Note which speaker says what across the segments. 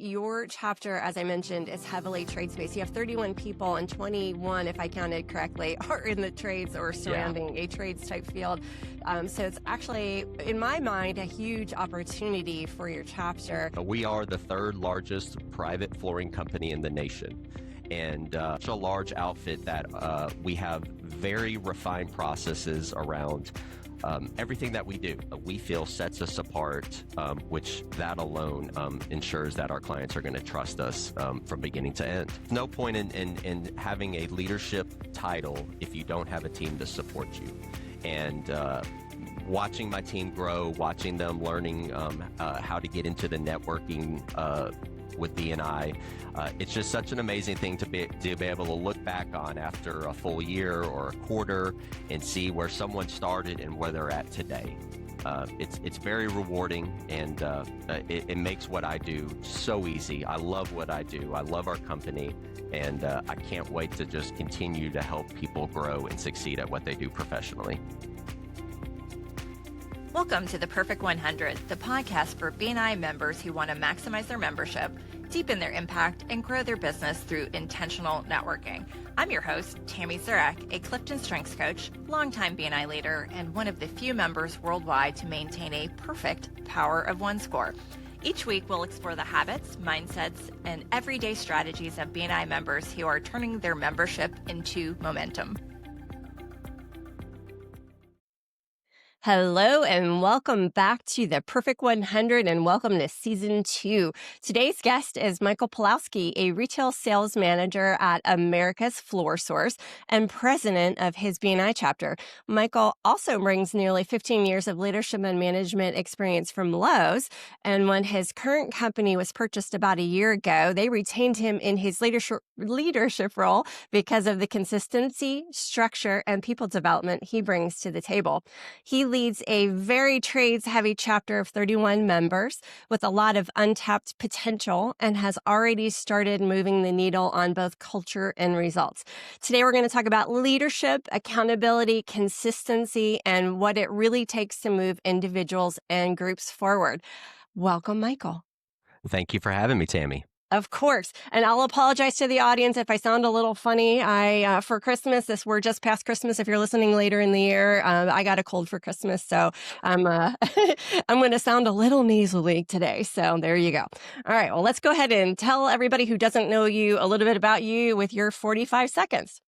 Speaker 1: your chapter, as I mentioned, is heavily trades-based. You have 31 people and 21, if I counted correctly, are in the trades or surrounding a trades type field. So it's actually, in my mind, a huge opportunity for your chapter.
Speaker 2: We are the third largest private flooring company in the nation. And such a large outfit that we have very refined processes around everything that we do. We feel sets us apart, which that alone ensures that our clients are going to trust us from beginning to end. No point in having a leadership title if you don't have a team to support you. And watching my team grow, watching them learning how to get into the networking with BNI, it's just such an amazing thing to be able to look back on after a full year or a quarter and see where someone started and where they're at today. It's very rewarding, and it makes what I do so easy. I love what I do. I love our company, and I can't wait to just continue to help people grow and succeed at what they do professionally.
Speaker 3: Welcome to the Perfect 100, the podcast for BNI members who want to maximize their membership, deepen their impact, and grow their business through intentional networking. I'm your host, Tammy Zurak, a CliftonStrengths coach, longtime BNI leader, and one of the few members worldwide to maintain a perfect Power of One score. Each week, we'll explore the habits, mindsets, and everyday strategies of BNI members who are turning their membership into momentum.
Speaker 1: Hello and welcome back to the Perfect 100 and welcome to Season 2. Today's guest is Michael Pawlowski, a retail sales manager at America's Floor Source and president of his BNI chapter. Michael also brings nearly 15 years of leadership and management experience from Lowe's, and when his current company was purchased about a year ago, they retained him in his leadership role because of the consistency, structure, and people development he brings to the table. He leads a very trades-heavy chapter of 31 members with a lot of untapped potential and has already started moving the needle on both culture and results. Today, we're going to talk about leadership, accountability, consistency, and what it really takes to move individuals and groups forward. Welcome, Michael.
Speaker 2: Thank you for having me, Tammy.
Speaker 1: Of course. And I'll apologize to the audience if I sound a little funny. For Christmas, we're just past Christmas. If you're listening later in the year, I got a cold for Christmas. So I'm going to sound a little nasally today. So there you go. All right. Well, let's go ahead and tell everybody who doesn't know you a little bit about you with your 45 seconds.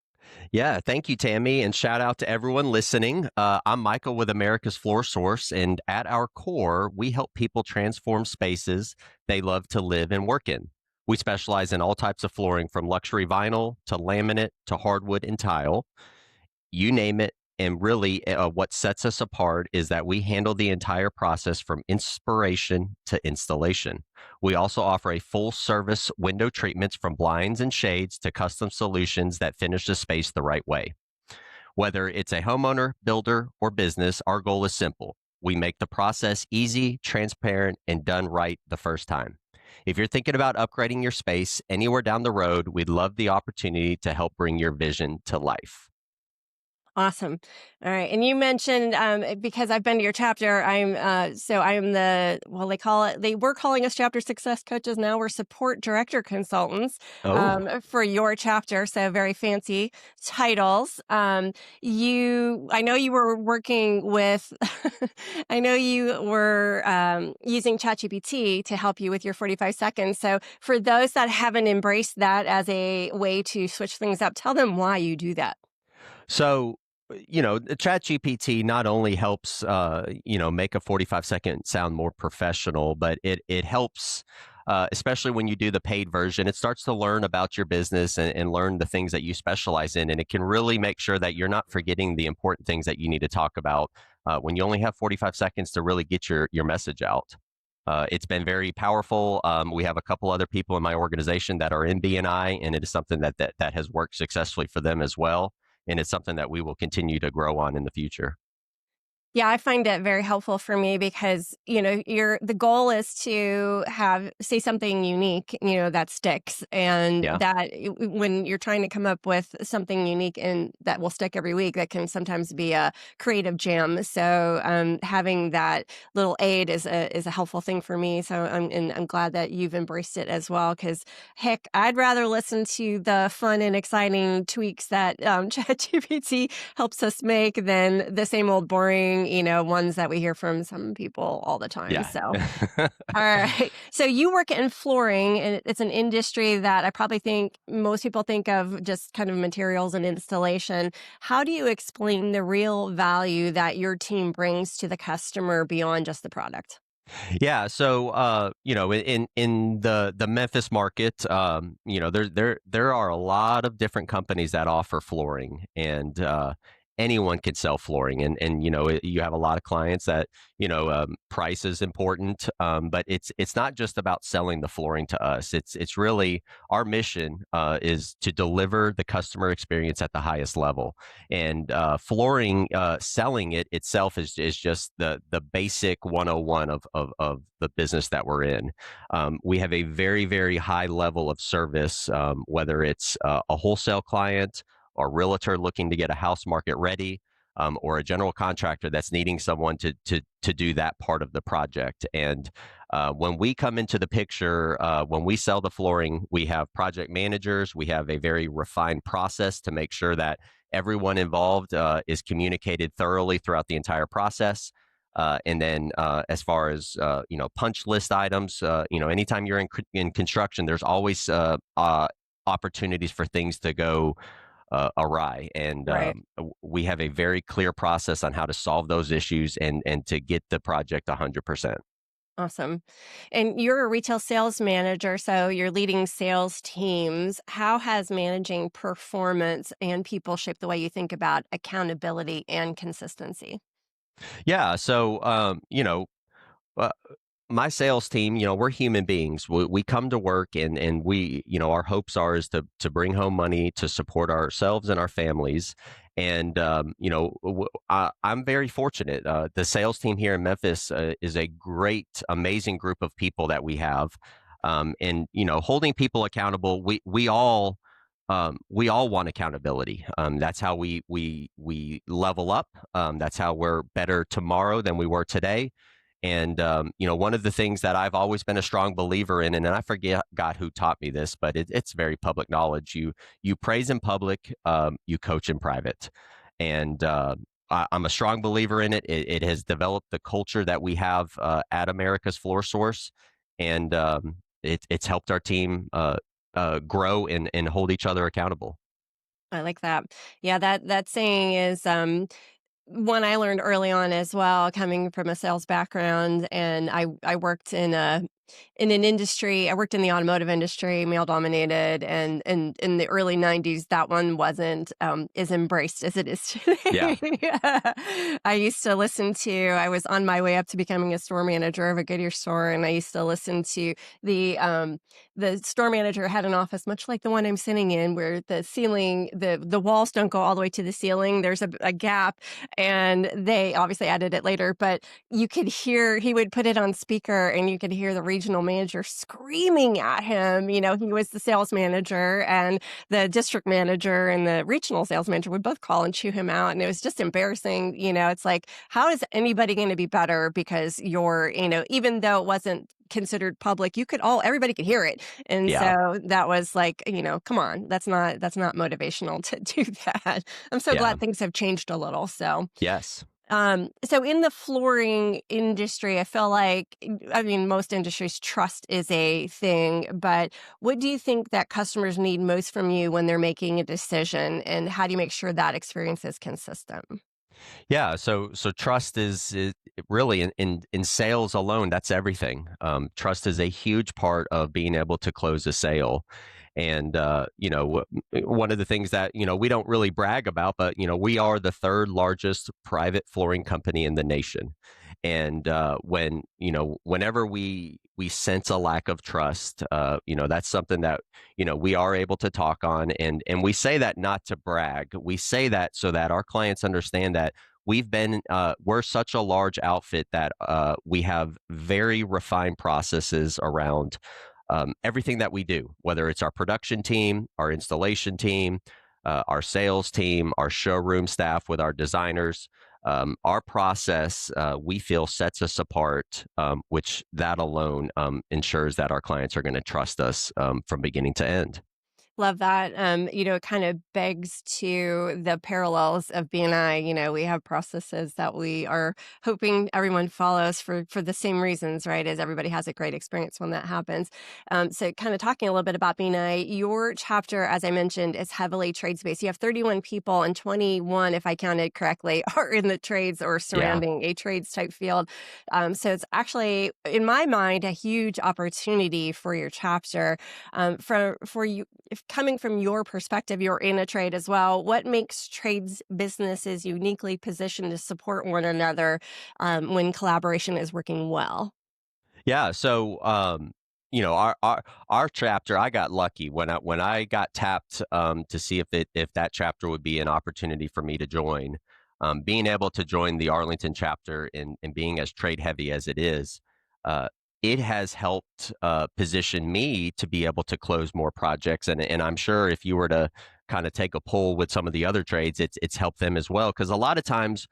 Speaker 2: Yeah, thank you, Tammy, and shout out to everyone listening. I'm Michael with America's Floor Source, and at our core, we help people transform spaces they love to live and work in. We specialize in all types of flooring, from luxury vinyl to laminate to hardwood and tile. You name it. And really, what sets us apart is that we handle the entire process from inspiration to installation. We also offer a full service window treatments from blinds and shades to custom solutions that finish the space the right way. Whether it's a homeowner, builder, or business, our goal is simple. We make the process easy, transparent, and done right the first time. If you're thinking about upgrading your space anywhere down the road, we'd love the opportunity to help bring your vision to life.
Speaker 1: Awesome. All right. And you mentioned, because I've been to your chapter, they were calling us chapter success coaches. Now we're support director consultants, for your chapter. So very fancy titles. I know you were working with, I know you were, using ChatGPT to help you with your 45 seconds. So for those that haven't embraced that as a way to switch things up, tell them why you do that.
Speaker 2: So, ChatGPT not only helps, make a 45-second sound more professional, but it helps, especially when you do the paid version. It starts to learn about your business and learn the things that you specialize in. And it can really make sure that you're not forgetting the important things that you need to talk about when you only have 45 seconds to really get your message out. It's been very powerful. We have a couple other people in my organization that are in BNI, and it is something that has worked successfully for them as well. And it's something that we will continue to grow on in the future.
Speaker 1: Yeah, I find it very helpful for me because, the goal is to say something unique, that sticks. And
Speaker 2: Yeah.
Speaker 1: that when you're trying to come up with something unique and that will stick every week, that can sometimes be a creative jam. So, having that little aid is a helpful thing for me. So I'm glad that you've embraced it as well. Because heck, I'd rather listen to the fun and exciting tweaks that ChatGPT helps us make than the same old boring, ones that we hear from some people all the time.
Speaker 2: Yeah.
Speaker 1: So, all right. So you work in flooring, and it's an industry that I probably think most people think of just kind of materials and installation. How do you explain the real value that your team brings to the customer beyond just the product?
Speaker 2: Yeah, so in the Memphis market, there are a lot of different companies that offer flooring, and anyone can sell flooring, and you have a lot of clients that price is important, but it's not just about selling the flooring to us. It's really our mission is to deliver the customer experience at the highest level, and flooring selling it itself is just the basic 101 of the business that we're in. We have a very, very high level of service, whether it's a wholesale client or realtor looking to get a house market ready, or a general contractor that's needing someone to do that part of the project. And when we come into the picture, when we sell the flooring, we have project managers. We have a very refined process to make sure that everyone involved is communicated thoroughly throughout the entire process. And then, as far as punch list items, anytime you're in construction, there's always opportunities for things to go awry, and
Speaker 1: Right.
Speaker 2: we have a very clear process on how to solve those issues and to get the project 100%.
Speaker 1: Awesome. And you're a retail sales manager, so you're leading sales teams. How has managing performance and people shape the way you think about accountability and consistency?
Speaker 2: Yeah, so uh, my sales team, we're human beings. We come to work, and we, our hopes are is to bring home money to support ourselves and our families. And I'm very fortunate. The sales team here in Memphis is a great, amazing group of people that we have. And holding people accountable, we all want accountability. That's how we level up. That's how we're better tomorrow than we were today. And one of the things that I've always been a strong believer in, and I forgot who taught me this, but it's very public knowledge. You praise in public, you coach in private, and I'm a strong believer in it. It has developed the culture that we have at America's Floor Source, and it's helped our team grow and hold each other accountable.
Speaker 1: I like that. Yeah, that saying is one I learned early on as well, coming from a sales background, and I worked in an industry. I worked in the automotive industry, male dominated, and in the early '90s, that one wasn't as embraced as it is
Speaker 2: Yeah,
Speaker 1: today. I used to listen to. I was on my way up to becoming a store manager of a Goodyear store, and I used to listen to the store manager had an office much like the one I'm sitting in, where the ceiling, the walls don't go all the way to the ceiling. There's a gap, and they obviously added it later, but you could hear he would put it on speaker, and you could hear the regional manager screaming at him. He was the sales manager, and the district manager and the regional sales manager would both call and chew him out. And it was just embarrassing. It's like, how is anybody going to be better because even though it wasn't considered public, everybody could hear it. And
Speaker 2: yeah,
Speaker 1: so that was like, come on, that's not motivational to do that. I'm so
Speaker 2: yeah,
Speaker 1: glad things have changed a little.
Speaker 2: yes.
Speaker 1: So in the flooring industry, I feel like, I mean, most industries, trust is a thing, but what do you think that customers need most from you when they're making a decision, and how do you make sure that experience is consistent?
Speaker 2: Yeah, so trust is really in sales alone. That's everything. Trust is a huge part of being able to close a sale, and one of the things that we don't really brag about, but we are the third largest private flooring company in the nation, and whenever we sense a lack of trust, that's something that we are able to talk on, and we say that not to brag. We say that so that our clients understand that we're such a large outfit that we have very refined processes around everything that we do, whether it's our production team, our installation team, our sales team, our showroom staff with our designers. Our process, we feel, sets us apart, which that alone ensures that our clients are going to trust us from beginning to end.
Speaker 1: Love that. It kind of begs to the parallels of BNI. We have processes that we are hoping everyone follows for the same reasons, right? As everybody has a great experience when that happens. So kind of talking a little bit about BNI, your chapter, as I mentioned, is heavily trades-based. You have 31 people and 21, if I counted correctly, are in the trades or
Speaker 2: Yeah.
Speaker 1: surrounding a trades type field. So it's actually, in my mind, a huge opportunity for your chapter. For you, if coming from your perspective, you're in a trade as well. What makes trades businesses uniquely positioned to support one another when collaboration is working well?
Speaker 2: Yeah. So, our chapter, I got lucky when I got tapped to see if that chapter would be an opportunity for me to join. Being able to join the Arlington chapter and being as trade heavy as it is, uh, it has helped position me to be able to close more projects. And I'm sure if you were to kind of take a poll with some of the other trades, it's helped them as well. Because a lot of times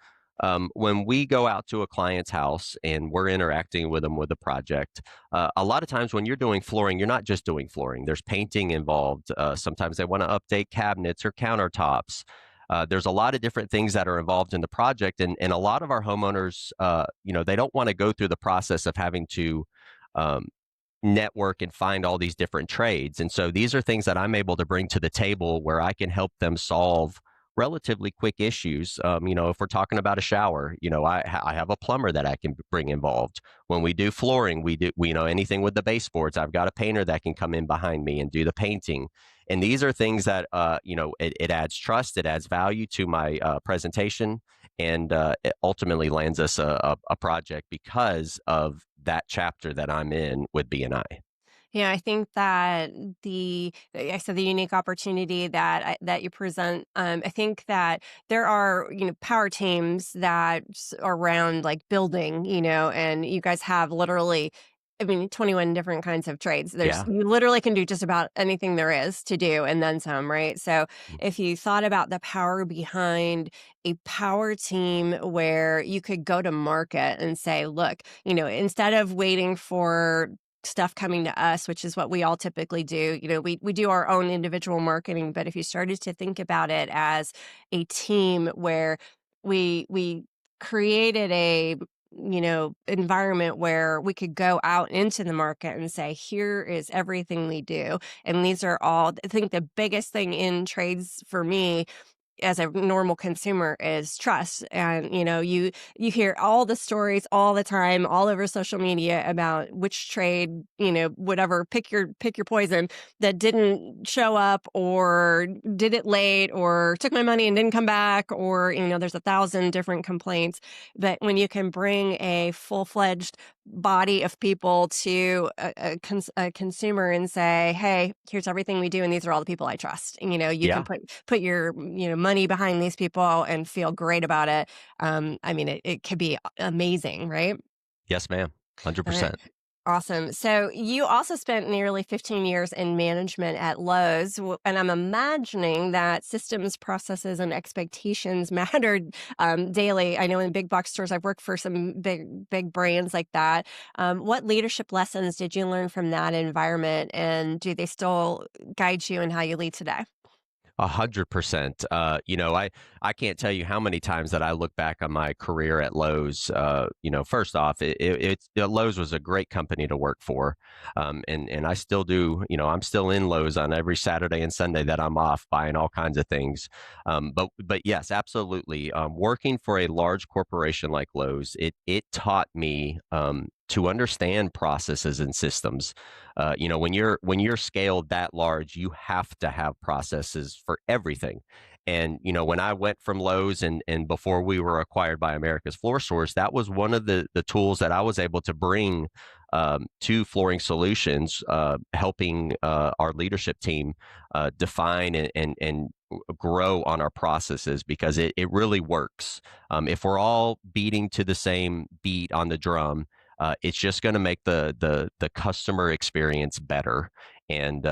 Speaker 2: when we go out to a client's house and we're interacting with them with a project, a lot of times when you're doing flooring, you're not just doing flooring. There's painting involved. Sometimes they want to update cabinets or countertops. There's a lot of different things that are involved in the project, and a lot of our homeowners, they don't want to go through the process of having to um, network and find all these different trades. And so these are things that I'm able to bring to the table where I can help them solve relatively quick issues. If we're talking about a shower, I have a plumber that I can bring involved. When we do flooring, anything with the baseboards, I've got a painter that can come in behind me and do the painting. And these are things that, it adds trust, it adds value to my presentation, and it ultimately lands us a project because of that chapter that I'm in with BNI.
Speaker 1: Yeah, I think that I said the unique opportunity that you present. I think that there are power teams that are around like building, and you guys have literally. I mean, 21 different kinds of trades.
Speaker 2: Yeah.
Speaker 1: You literally can do just about anything there is to do and then some, right? So
Speaker 2: Mm.
Speaker 1: if you thought about the power behind a power team where you could go to market and say, look, instead of waiting for stuff coming to us, which is what we all typically do. We do our own individual marketing, but if you started to think about it as a team where we created a environment where we could go out into the market and say, here is everything we do. And these are all, I think the biggest thing in trades for me as a normal consumer is trust. And you hear all the stories all the time all over social media about which trade, whatever, pick your poison, that didn't show up or did it late or took my money and didn't come back, or there's 1,000 different complaints. But when you can bring a full-fledged body of people to a consumer and say, hey, here's everything we do and these are all the people I trust, you can
Speaker 2: Yeah.
Speaker 1: put your money behind these people and feel great about it. I mean, it could be amazing, right?
Speaker 2: Yes, ma'am.
Speaker 1: All right.
Speaker 2: 100%.
Speaker 1: Awesome. So you also spent nearly 15 years in management at Lowe's, and I'm imagining that systems, processes, and expectations mattered daily. I know in big box stores, I've worked for some big brands like that. What leadership lessons did you learn from that environment, and do they still guide you in how you lead today?
Speaker 2: 100%. I can't tell you how many times that I look back on my career at Lowe's. First off, Lowe's was a great company to work for, and I still do. I'm still in Lowe's on every Saturday and Sunday that I'm off, buying all kinds of things. But yes, absolutely. Working for a large corporation like Lowe's, it taught me to understand processes and systems. When you're scaled that large, you have to have processes for everything. And when I went from Lowe's and before we were acquired by America's Floor Source, that was one of the tools that I was able to bring to Flooring Solutions, helping our leadership team define and grow on our processes, because it really works. If we're all beating to the same beat on the drum, it's just going to make the customer experience better. And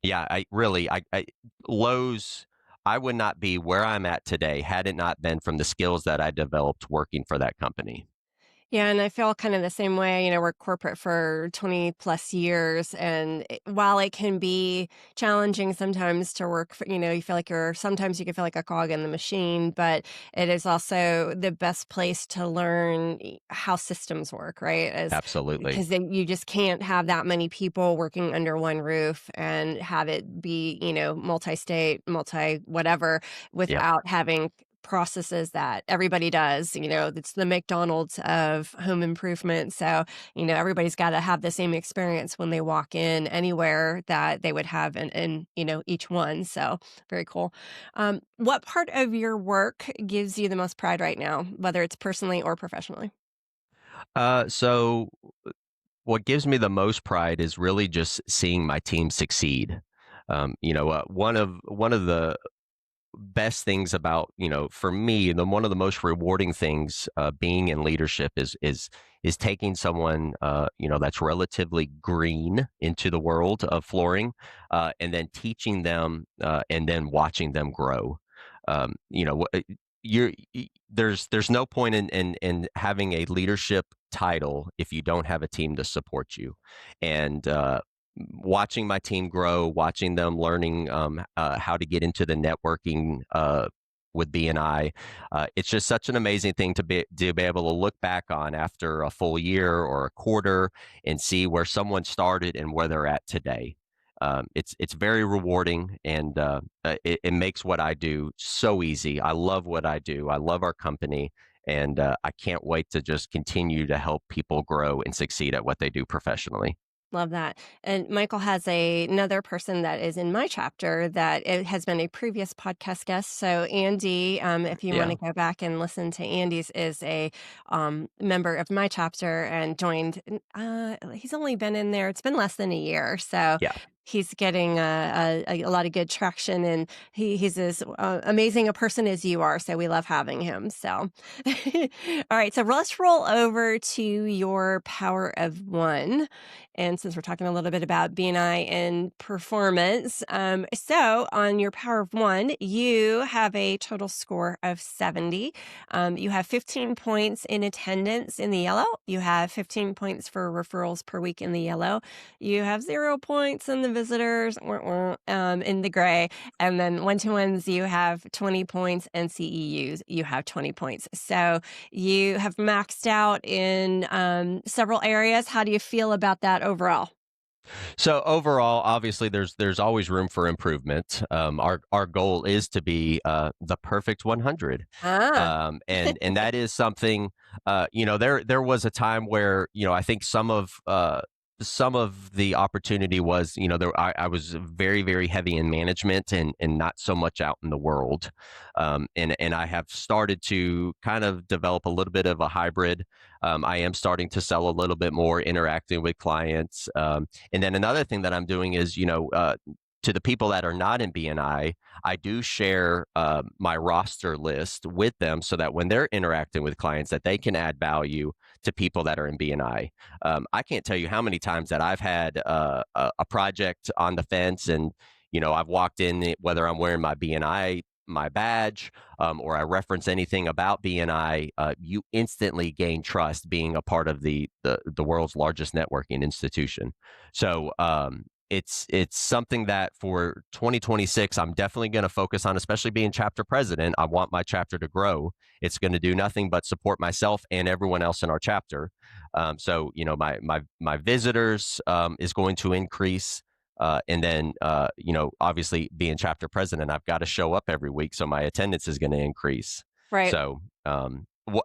Speaker 2: yeah, I Lowe's, I would not be where I'm at today had it not been from the skills that I developed working for that company.
Speaker 1: Yeah, and I feel kind of the same way. We're corporate for 20 plus years. And while it can be challenging sometimes to work, you feel like sometimes you can feel like a cog in the machine, but it is also the best place to learn how systems work, right?
Speaker 2: Absolutely.
Speaker 1: Because then you just can't have that many people working under one roof and have it be, multi state, multi whatever,
Speaker 2: Yep.
Speaker 1: without having processes that everybody does. It's the McDonald's of home improvement. So, everybody's got to have the same experience when they walk in anywhere that they would have in each one. So very cool. What part of your work gives you the most pride right now, whether it's personally or professionally?
Speaker 2: So what gives me the most pride is really just seeing my team succeed. One of the best things about, for me, one of the most rewarding things being in leadership is taking someone that's relatively green into the world of flooring, and then teaching them, and then watching them grow. You're there's no point in having a leadership title if you don't have a team to support you. And watching my team grow, watching them learning how to get into the networking with BNI, it's just such an amazing thing to be able to look back on after a full year or a quarter and see where someone started and where they're at today. It's very rewarding, and it makes what I do so easy. I love what I do. I love our company, and I can't wait to just continue to help people grow and succeed at what they do professionally.
Speaker 1: Love that. And Michael has another person that is in my chapter that it has been a previous podcast guest. So Andy, if you want
Speaker 2: Yeah,
Speaker 1: to go back and listen to Andy's, is a member of my chapter and joined. He's only been in there; it's been less than a year, so
Speaker 2: yeah.
Speaker 1: he's getting a lot of good traction. And he's as amazing a person as you are. So we love having him. So, all right. So let's roll over to your power of one. And since we're talking a little bit about BNI and performance, so on your power of one, you have a total score of 70. You have 15 points in attendance in the yellow. You have 15 points for referrals per week in the yellow. You have 0 points in the visitors in the gray. And then one-to-ones, you have 20 points, and CEUs, you have 20 points. So you have maxed out in several areas. How do you feel about that overall?
Speaker 2: So overall, obviously, there's always room for improvement. Our goal is to be the perfect 100,
Speaker 1: Ah,
Speaker 2: and that is something. There was a time where I think some of the opportunity was, I was very, very heavy in management and not so much out in the world. And I have started to kind of develop a little bit of a hybrid. I am starting to sell a little bit more, interacting with clients. And then another thing that I'm doing is, to the people that are not in BNI, I do share my roster list with them so that when they're interacting with clients, that they can add value to people that are in BNI. I can't tell you how many times that I've had a project on the fence, and I've walked in, whether I'm wearing my badge, or I reference anything about BNI, you instantly gain trust being a part of the world's largest networking institution. So it's something that for 2026, I'm definitely going to focus on, especially being chapter president. I want my chapter to grow. It's going to do nothing but support myself and everyone else in our chapter. So my visitors is going to increase. And then, obviously being chapter president, I've got to show up every week. So my attendance is going to increase.
Speaker 1: right.
Speaker 2: So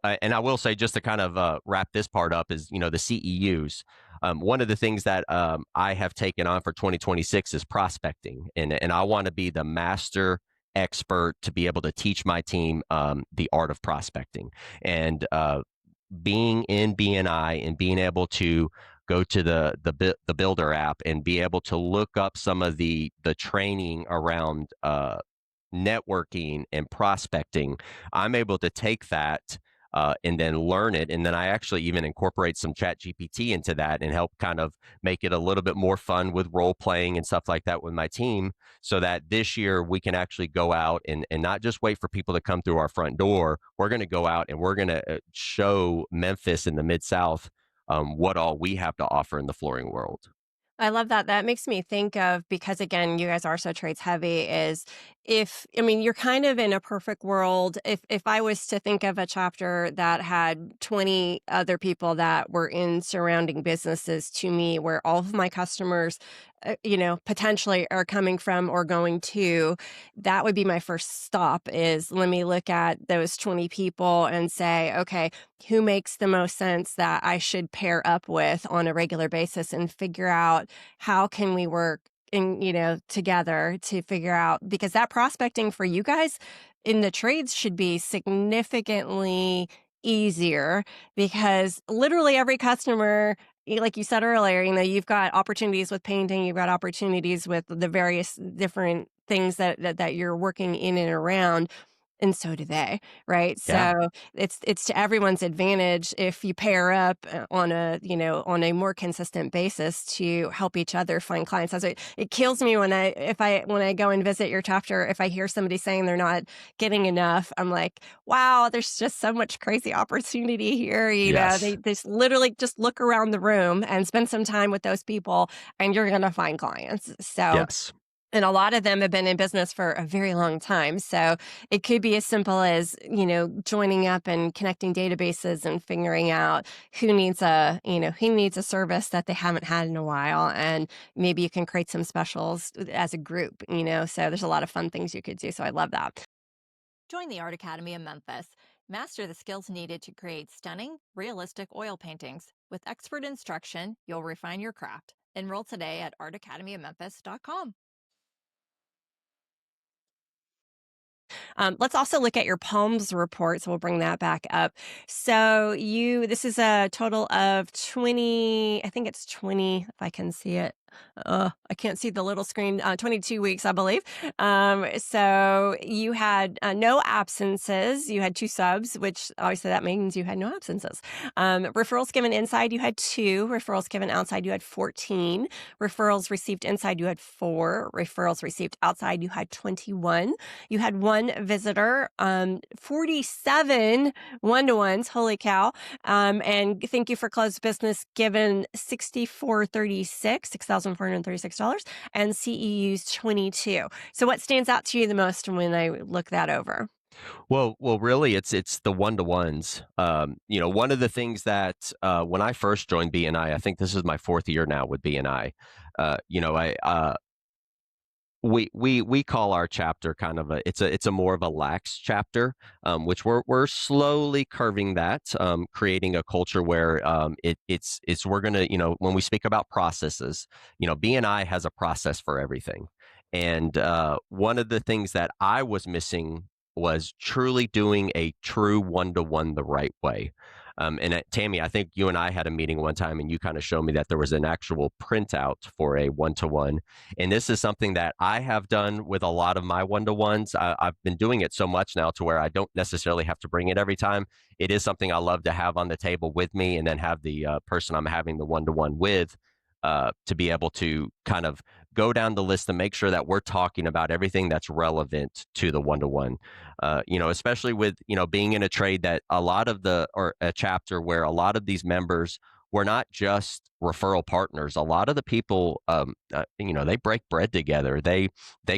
Speaker 2: and I will say, just to kind of wrap this part up, is the CEUs. One of the things that I have taken on for 2026 is prospecting, and I want to be the master expert to be able to teach my team the art of prospecting. And being in BNI and being able to go to the Builder app and be able to look up some of the training around networking and prospecting, I'm able to take that and then learn it. And then I actually even incorporate some chat GPT into that and help kind of make it a little bit more fun with role playing and stuff like that with my team, so that this year we can actually go out and not just wait for people to come through our front door. We're going to go out and we're going to show Memphis and the Mid-South what all we have to offer in the flooring world.
Speaker 1: I love that. That makes me think of, because again, you guys are so trades heavy, is you're kind of in a perfect world. If I was to think of a chapter that had 20 other people that were in surrounding businesses to me, where all of my customers, potentially are coming from or going to, that would be my first stop. Is let me look at those 20 people and say, okay, who makes the most sense that I should pair up with on a regular basis, and figure out how can we work together to figure out, because that prospecting for you guys in the trades should be significantly easier, because literally every customer, like you said earlier, you've got opportunities with painting, you've got opportunities with the various different things that you're working in and around. And so do they, right?
Speaker 2: Yeah.
Speaker 1: So it's to everyone's advantage if you pair up on a more consistent basis to help each other find clients. So it kills me when I go and visit your chapter, if I hear somebody saying they're not getting enough. I'm like, wow, there's just so much crazy opportunity here. They
Speaker 2: Yes.
Speaker 1: just literally just look around the room and spend some time with those people, and you're going to find clients. So.
Speaker 2: Yes.
Speaker 1: And a lot of them have been in business for a very long time. So it could be as simple as, joining up and connecting databases and figuring out who needs a service that they haven't had in a while. And maybe you can create some specials as a group, so there's a lot of fun things you could do. So I love that.
Speaker 3: Join the Art Academy in Memphis. Master the skills needed to create stunning, realistic oil paintings. With expert instruction, you'll refine your craft. Enroll today at artacademyofmemphis.com.
Speaker 1: Let's also look at your Palms report. So we'll bring that back up. So this is a total of 20, I think it's 20, if I can see it. I can't see the little screen, 22 weeks, I believe. So you had no absences. You had 2 subs, which obviously that means you had no absences. Referrals given inside, you had 2. Referrals given outside, you had 14. Referrals received inside, you had 4. Referrals received outside, you had 21. You had 1 visitor, 47 one-to-ones. Holy cow. And thank you for closed business given 6436, $6,436, and CEUs 22. So what stands out to you the most when I look that over?
Speaker 2: Well, really, it's the one-to-ones. One of the things that when I first joined BNI, I think this is my 4th year now with BNI. We call our chapter kind of it's a more of a lax chapter, which we're slowly curving that, creating a culture where we're gonna, when we speak about processes, BNI has a process for everything. And one of the things that I was missing was truly doing a true one-to-one the right way. And Tammy, I think you and I had a meeting one time, and you kind of showed me that there was an actual printout for a one-to-one. And this is something that I have done with a lot of my one-to-ones. I've been doing it so much now to where I don't necessarily have to bring it every time. It is something I love to have on the table with me, and then have the person I'm having the one-to-one with to be able to kind of go down the list and make sure that we're talking about everything that's relevant to the one-to-one. Especially with, being in a trade that or a chapter where a lot of these members were not just referral partners. A lot of the people, they break bread together. They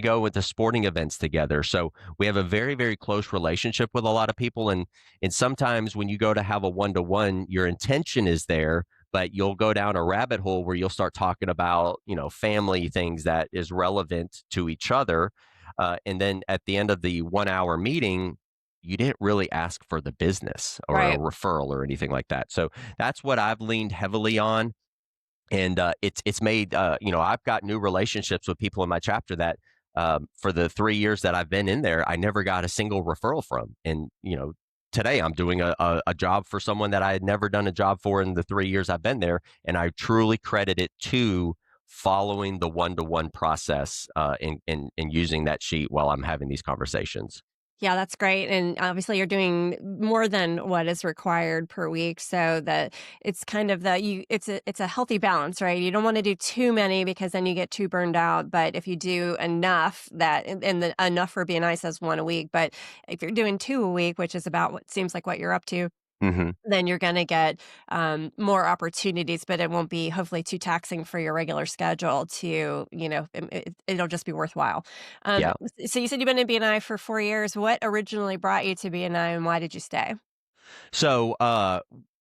Speaker 2: go with the sporting events together. So we have a very, very close relationship with a lot of people. And sometimes when you go to have a one-to-one, your intention is there, but you'll go down a rabbit hole where you'll start talking about, family things that is relevant to each other. And then at the end of the 1-hour meeting, you didn't really ask for the business or a
Speaker 1: Right.
Speaker 2: referral or anything like that. So that's what I've leaned heavily on. And it's made, I've got new relationships with people in my chapter that for the 3 years that I've been in there, I never got a single referral from. And, today I'm doing a job for someone that I had never done a job for in the 3 years I've been there. And I truly credit it to following the one-to-one process and using that sheet while I'm having these conversations.
Speaker 1: Yeah, that's great. And obviously you're doing more than what is required per week. So that it's kind of it's a healthy balance, right? You don't want to do too many because then you get too burned out. But if you do enough and the enough for BNI says one a week, but if you're doing two a week, which is about what seems like what you're up to,
Speaker 2: Hmm.
Speaker 1: then you're going to get more opportunities, but it won't be hopefully too taxing for your regular schedule to, it'll just be worthwhile.
Speaker 2: Yeah.
Speaker 1: So you said you've been in BNI for 4 years. What originally brought you to BNI and why did you stay?
Speaker 2: So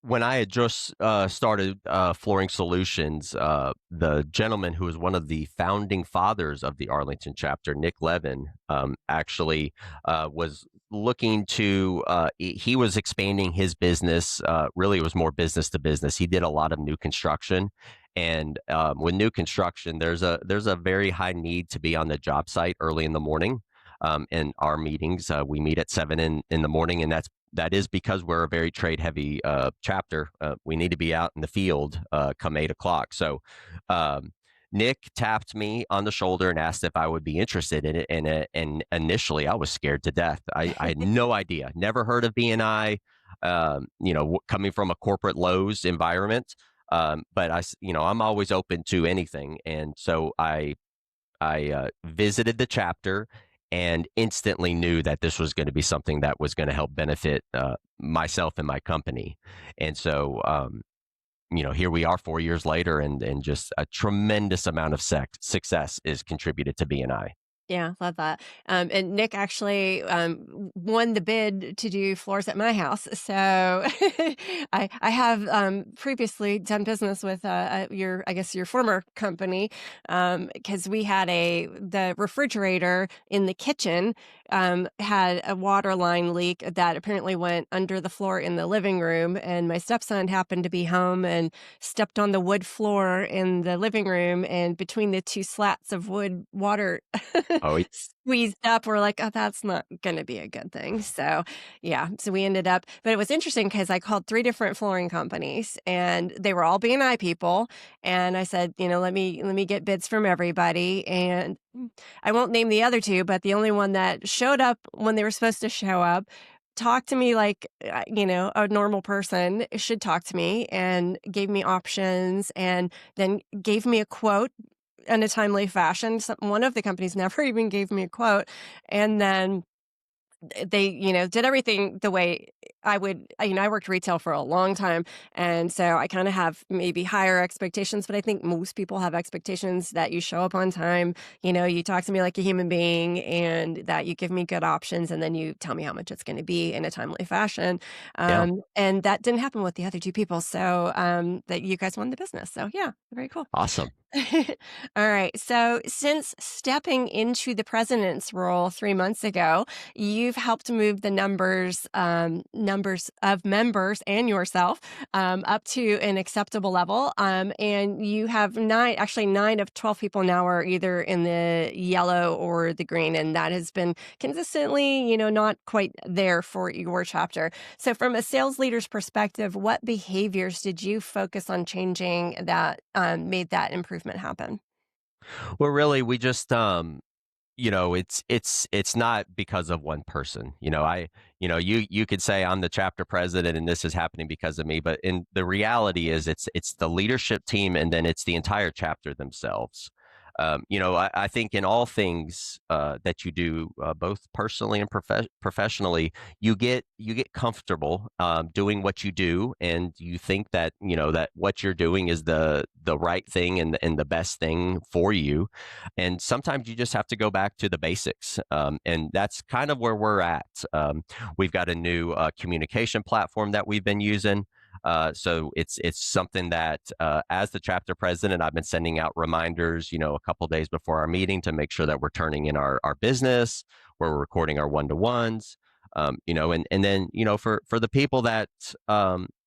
Speaker 2: when I had just started Flooring Solutions, the gentleman who was one of the founding fathers of the Arlington chapter, Nick Levin, actually was looking to, he was expanding his business. Really, it was more business to business. He did a lot of new construction. And with new construction, there's a very high need to be on the job site early in the morning. In our meetings, we meet at 7 in the morning, and that is because we're a very trade heavy chapter. We need to be out in the field come 8 o'clock. So Nick tapped me on the shoulder and asked if I would be interested in it. And initially, I was scared to death. I had no idea, never heard of BNI. Coming from a corporate Lowe's environment, but I'm always open to anything. And so I visited the chapter and instantly knew that this was going to be something that was going to help benefit myself and my company. And so, here we are 4 years later, and just a tremendous amount of success is contributed to BNI.
Speaker 1: Yeah, love that. And Nick actually won the bid to do floors at my house. So I have previously done business with I guess your former company, because we had the refrigerator in the kitchen had a water line leak that apparently went under the floor in the living room, and my stepson happened to be home and stepped on the wood floor in the living room, and between the two slats of wood, water
Speaker 2: Oh,
Speaker 1: squeezed up. We're like, oh, that's not going to be a good thing. So, yeah. So we ended up, but it was interesting because I called three different flooring companies, and they were all BNI people. And I said, let me get bids from everybody. And I won't name the other two, but the only one that showed up when they were supposed to show up talked to me like, a normal person should talk to me, and gave me options, and then gave me a quote in a timely fashion. One of the companies never even gave me a quote. And then they, did everything the way I would. I worked retail for a long time. And so I kind of have maybe higher expectations, but I think most people have expectations that you show up on time, you talk to me like a human being, and that you give me good options, and then you tell me how much it's going to be in a timely fashion.
Speaker 2: yeah,
Speaker 1: And that didn't happen with the other two people. So that you guys won the business. So yeah, very cool.
Speaker 2: awesome.
Speaker 1: All right. So, since stepping into the president's role 3 months ago, you've helped move the numbers of members and yourself up to an acceptable level. And you have nine of 12 people now are either in the yellow or the green, and that has been consistently, not quite there for your chapter. So, from a sales leader's perspective, what behaviors did you focus on changing that made that improvement happen?
Speaker 2: Well, really, we just it's not because of one person. You could say I'm the chapter president and this is happening because of me, but in the reality is it's the leadership team, and then it's the entire chapter themselves. I think in all things that you do, both personally and professionally, you get comfortable doing what you do, and you think that that what you're doing is the right thing and the best thing for you. And sometimes you just have to go back to the basics, and that's kind of where we're at. We've got a new communication platform that we've been using. So it's something that as the chapter president, I've been sending out reminders, a couple days before our meeting to make sure that we're turning in our business, where we're recording our one-to-ones. And then, for the people that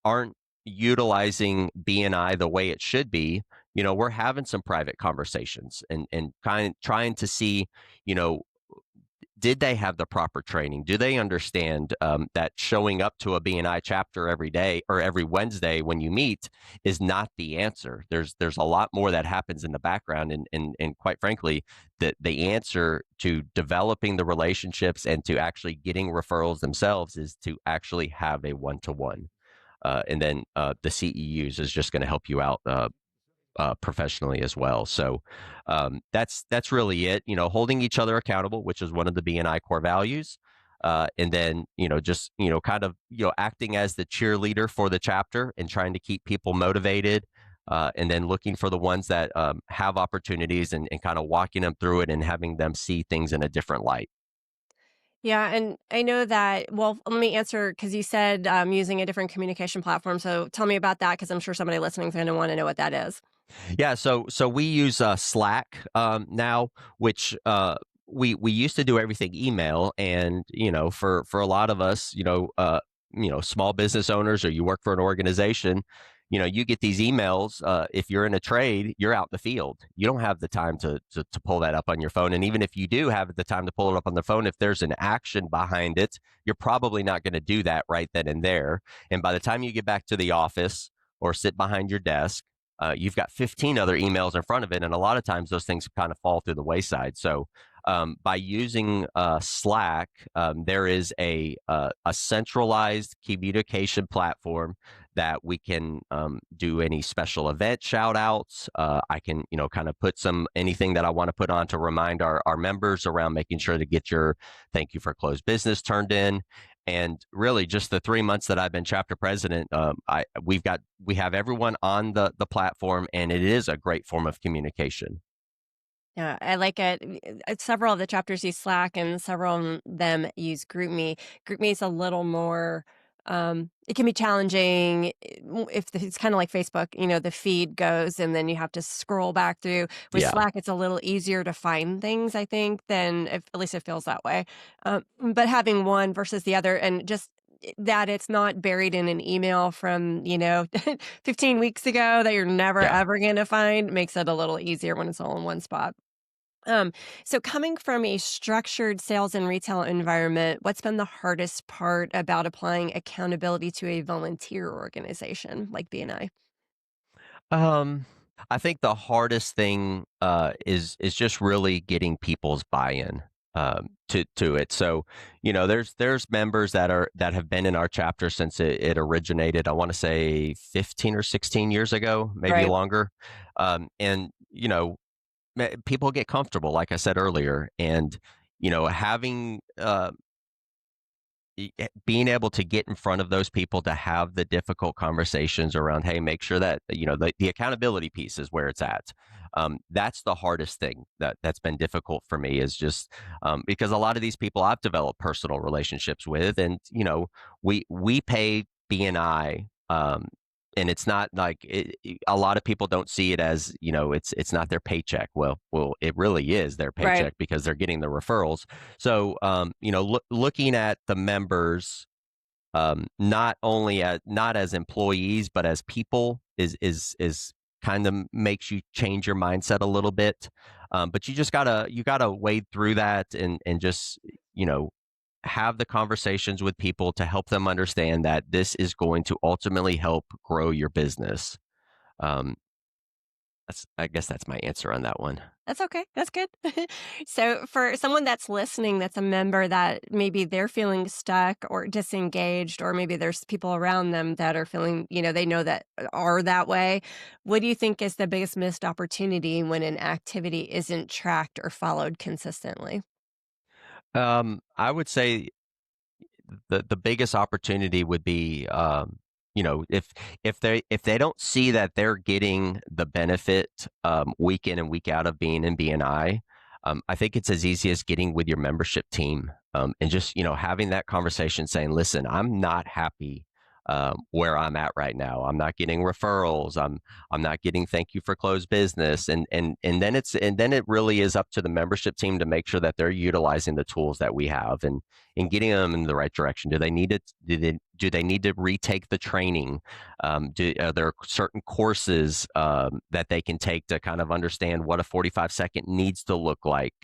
Speaker 2: aren't utilizing BNI the way it should be, we're having some private conversations and trying to see, you know, did they have the proper training? Do they understand that showing up to a BNI chapter every day or every Wednesday when you meet is not the answer? There's a lot more that happens in the background, and quite frankly, the answer to developing the relationships and to actually getting referrals themselves is to actually have a one-to-one. And then the CEUs is just going to help you out professionally as well. So that's really it. Holding each other accountable, which is one of the BNI core values. And then just kind of acting as the cheerleader for the chapter and trying to keep people motivated. And then looking for the ones that have opportunities and kind of walking them through it and having them see things in a different light.
Speaker 1: Yeah, and I know that. Well, let me answer because you said using a different communication platform. So tell me about that because I'm sure somebody listening is going to want to know what that is.
Speaker 2: Yeah, so we use Slack now, which we used to do everything email, and for a lot of us, small business owners, or you work for an organization, you get these emails. If you're in a trade, you're out in the field. You don't have the time to pull that up on your phone, and even if you do have the time to pull it up on the phone, if there's an action behind it, you're probably not going to do that right then and there. And by the time you get back to the office or sit behind your desk, you've got 15 other emails in front of it, and a lot of times those things kind of fall through the wayside. So by using Slack, there is a centralized communication platform that we can do any special event shout outs. I can kind of put anything that I want to put on to remind our members around making sure to get your thank you for closed business turned in. And really, just the 3 months that I've been chapter president, we have everyone on the platform, and it is a great form of communication.
Speaker 1: Yeah, I like it. Several of the chapters use Slack, and several of them use GroupMe. GroupMe is a little more. It can be challenging if it's kind of like Facebook. The feed goes, and then you have to scroll back through. With
Speaker 2: Yeah.
Speaker 1: Slack, it's a little easier to find things, I think, than at least it feels that way. But having one versus the other, and just that it's not buried in an email from 15 weeks ago that you're never
Speaker 2: Yeah.
Speaker 1: ever going to find makes it a little easier when it's all in one spot. So coming from a structured sales and retail environment, what's been the hardest part about applying accountability to a volunteer organization like BNI?
Speaker 2: Um, I think the hardest thing is just really getting people's buy-in to it. So, there's members that have been in our chapter since it originated. I want to say 15 or 16 years ago, maybe
Speaker 1: Right.
Speaker 2: longer. And people get comfortable, like I said earlier, and having being able to get in front of those people to have the difficult conversations around, hey, make sure that the accountability piece is where it's at. That's the hardest thing that's been difficult for me, is just because a lot of these people I've developed personal relationships with, and we pay BNI. And it's not like a lot of people don't see it as it's not their paycheck. Well, it really is their
Speaker 1: Right.
Speaker 2: paycheck because they're getting the referrals. So looking at the members, not as employees but as people is kind of makes you change your mindset a little bit. But you gotta wade through that and just have the conversations with people to help them understand that this is going to ultimately help grow your business. Um, I guess that's my answer on that one.
Speaker 1: That's okay. That's good. So for someone that's listening, that's a member that maybe they're feeling stuck or disengaged, or maybe there's people around them that are feeling, they know that are that way. What do you think is the biggest missed opportunity when an activity isn't tracked or followed consistently?
Speaker 2: I would say the biggest opportunity would be, if they don't see that they're getting the benefit week in and week out of being in BNI. I think it's as easy as getting with your membership team and just having that conversation, saying, "Listen, I'm not happy where I'm at right now. I'm not getting referrals. I'm not getting thank you for closed business. And then it really is up to the membership team to make sure that they're utilizing the tools that we have and getting them in the right direction. Do they need it? Do they need to retake the training? Are there certain courses that they can take to kind of understand what a 45-second needs to look like?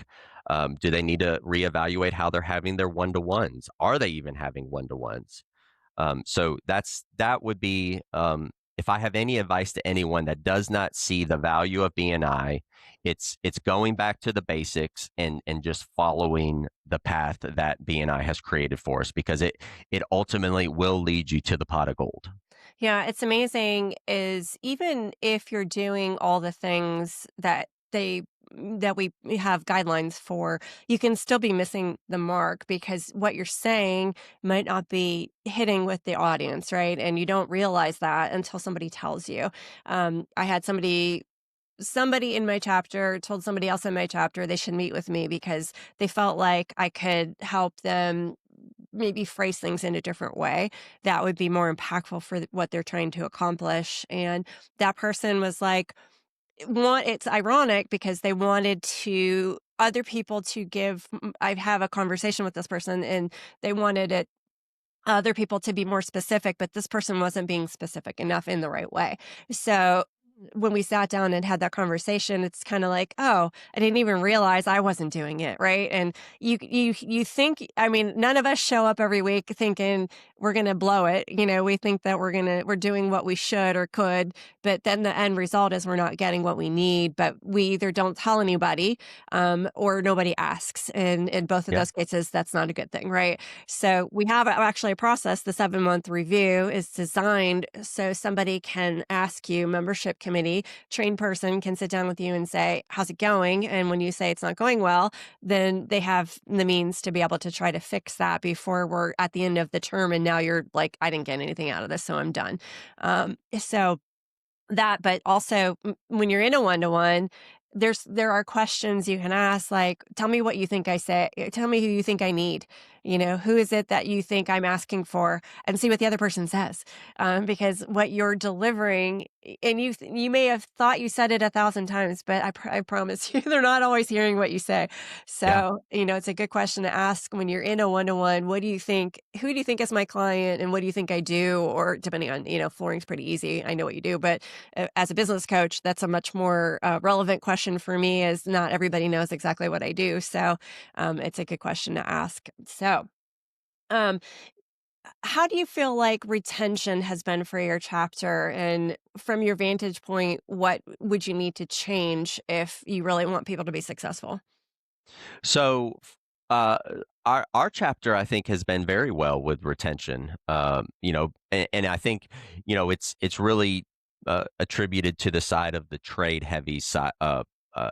Speaker 2: Do they need to reevaluate how they're having their one-to-ones? Are they even having one-to-ones? So that would be, if I have any advice to anyone that does not see the value of BNI, it's going back to the basics and just following the path that BNI has created for us, because it ultimately will lead you to the pot of gold.
Speaker 1: Yeah, it's amazing is even if you're doing all the things that we have guidelines for, you can still be missing the mark because what you're saying might not be hitting with the audience, right? And you don't realize that until somebody tells you. I had somebody in my chapter told somebody else in my chapter they should meet with me because they felt like I could help them maybe phrase things in a different way that would be more impactful for what they're trying to accomplish. And that person was like, it's ironic because they wanted to other people to give. I have a conversation with this person and they wanted other people to be more specific, but this person wasn't being specific enough in the right way. So when we sat down and had that conversation, it's kind of like, oh, I didn't even realize I wasn't doing it, right? And you think, I mean, none of us show up every week thinking we're going to blow it. We think that we're doing what we should or could, but then the end result is we're not getting what we need, but we either don't tell anybody, or nobody asks. And in both of
Speaker 2: Yeah.
Speaker 1: those cases, that's not a good thing, right? So we have actually a process. The 7-month review is designed so somebody can ask you, membership committee, trained person can sit down with you and say, how's it going? And when you say it's not going well, then they have the means to be able to try to fix that before we're at the end of the term. And now you're like, I didn't get anything out of this, so I'm done. So that, but also when you're in a one-to-one, there are questions you can ask, like, tell me what you think I say. Tell me who you think I need. Who is it that you think I'm asking for, and see what the other person says. Because what you're delivering, and you may have thought you said it 1,000 times, but I promise you, they're not always hearing what you say.
Speaker 2: Yeah.
Speaker 1: So, it's a good question to ask when you're in a one-to-one. What do you think? Who do you think is my client, and what do you think I do? Or depending on, flooring's pretty easy. I know what you do, but as a business coach, that's a much more relevant question for me, as not everybody knows exactly what I do. So it's a good question to ask. So um, how do you feel like retention has been for your chapter? And from your vantage point, what would you need to change if you really want people to be successful?
Speaker 2: So, uh, our chapter, I think, has been very well with retention. And I think, it's really attributed to the side of the trade heavy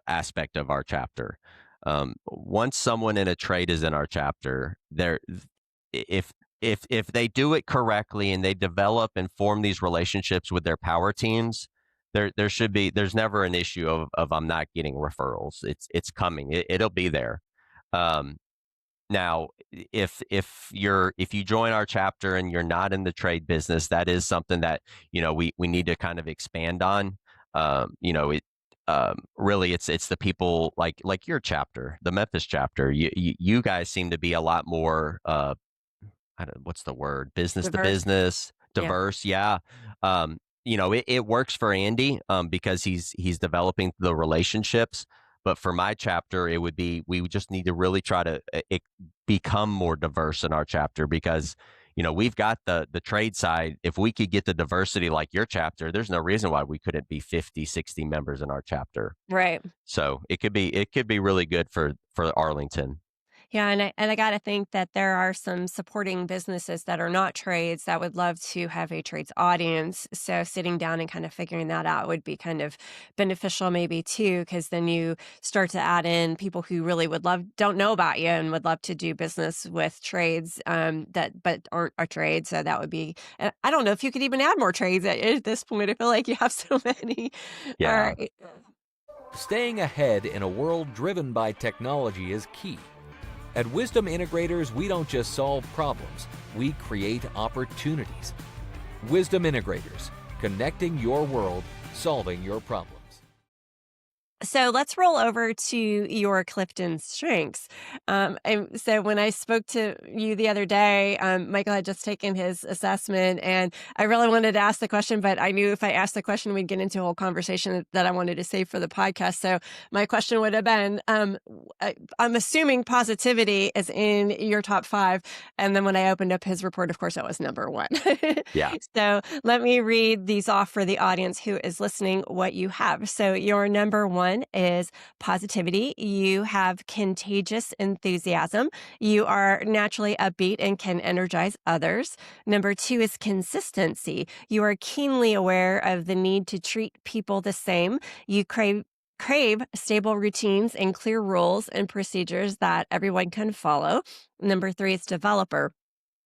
Speaker 2: aspect of our chapter. Once someone in a trade is in our chapter, if if they do it correctly and they develop and form these relationships with their power teams, there's never an issue of I'm not getting referrals. It's coming. It'll be there. Um, Now, if you join our chapter and you're not in the trade business, that is something that we need to kind of expand on. Really, it's the people like your chapter, the Memphis chapter. You guys seem to be a lot more what's the word? Business to
Speaker 1: Diverse.
Speaker 2: business,
Speaker 1: Yeah.
Speaker 2: diverse. Yeah. It works for Andy because he's developing the relationships. But for my chapter, we would just need to really try to become more diverse in our chapter, because we've got the trade side. If we could get the diversity like your chapter, there's no reason why we couldn't be 50, 60 members in our chapter.
Speaker 1: Right.
Speaker 2: So it could be really good for Arlington.
Speaker 1: Yeah, and I got to think that there are some supporting businesses that are not trades that would love to have a trades audience. So sitting down and kind of figuring that out would be kind of beneficial maybe too, because then you start to add in people who really don't know about you and would love to do business with trades but aren't a trade. So that would be, I don't know if you could even add more trades at this point. I feel like you have so many. All
Speaker 2: Yeah.
Speaker 1: right.
Speaker 4: Staying ahead in a world driven by technology is key. At Wisdom Integrators, we don't just solve problems, we create opportunities. Wisdom Integrators, connecting your world, solving your problems.
Speaker 1: So let's roll over to your CliftonStrengths. And so when I spoke to you the other day, Michael had just taken his assessment, and I really wanted to ask the question, but I knew if I asked the question, we'd get into a whole conversation that I wanted to save for the podcast. So my question would have been, I'm assuming positivity is in your top 5. And then when I opened up his report, of course, that was number 1.
Speaker 2: Yeah.
Speaker 1: So let me read these off for the audience who is listening what you have. So your number 1 is positivity. You have contagious enthusiasm. You are naturally upbeat and can energize others. Number 2 is consistency. You are keenly aware of the need to treat people the same. You crave stable routines and clear rules and procedures that everyone can follow. Number 3 is developer.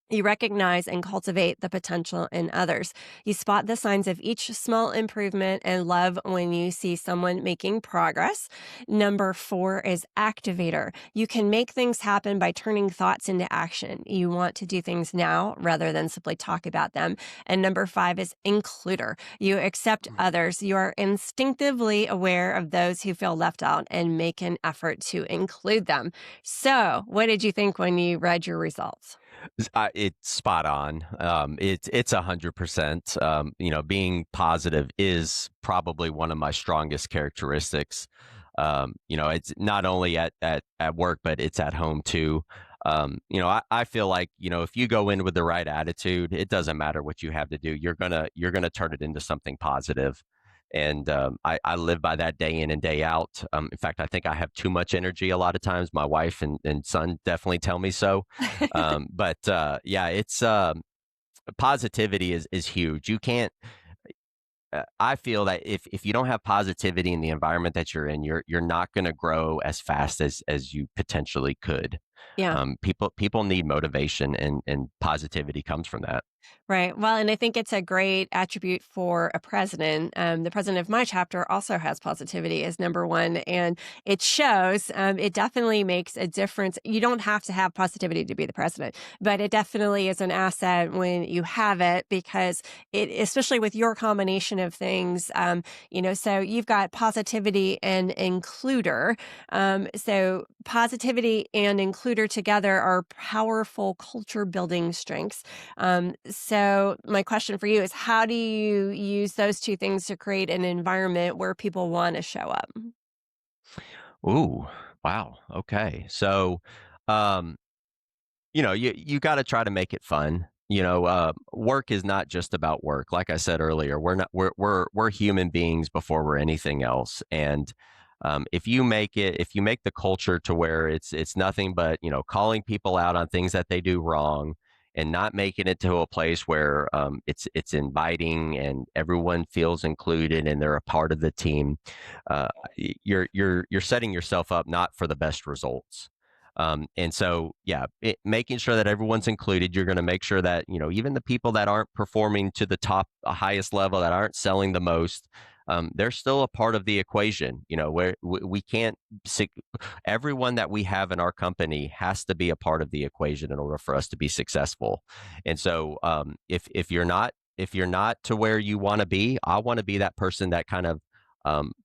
Speaker 1: You recognize and cultivate the potential in others. You spot the signs of each small improvement and love when you see someone making progress. Number 4 is activator. You can make things happen by turning thoughts into action. You want to do things now rather than simply talk about them. And number 5 is includer. You accept others. You are instinctively aware of those who feel left out and make an effort to include them. So, what did you think when you read your results?
Speaker 2: It's spot on. It's 100%. Being positive is probably one of my strongest characteristics. It's not only at work, but it's at home too. I feel like, if you go in with the right attitude, it doesn't matter what you have to do. You're gonna turn it into something positive. And I live by that day in and day out. In fact, I think I have too much energy a lot of times. My wife and son definitely tell me so. Yeah, it's positivity is huge. You can't. I feel that if you don't have positivity in the environment that you're in, you're not going to grow as fast as you potentially could.
Speaker 1: Yeah.
Speaker 2: People need motivation, and positivity comes from that.
Speaker 1: Right. Well, and I think it's a great attribute for a president. The president of my chapter also has positivity as number 1, and it shows. It definitely makes a difference. You don't have to have positivity to be the president, but it definitely is an asset when you have it, because especially with your combination of things, so you've got positivity and includer. So positivity and includer together are powerful culture building strengths. So my question for you is, how do you use those 2 things to create an environment where people want to show up?
Speaker 2: Ooh, wow. Okay. So, um, you got to try to make it fun. Work is not just about work. Like I said earlier, we're human beings before we're anything else. And if you make the culture to where it's nothing but calling people out on things that they do wrong, and not making it to a place where it's inviting and everyone feels included and they're a part of the team, you're setting yourself up not for the best results. And so, yeah, making sure that everyone's included. You're going to make sure that, even the people that aren't performing to the highest level, that aren't selling the most, they're still a part of the equation. Where we can't, everyone that we have in our company has to be a part of the equation in order for us to be successful. And so, if you're not to where you want to be, I want to be that person that kind of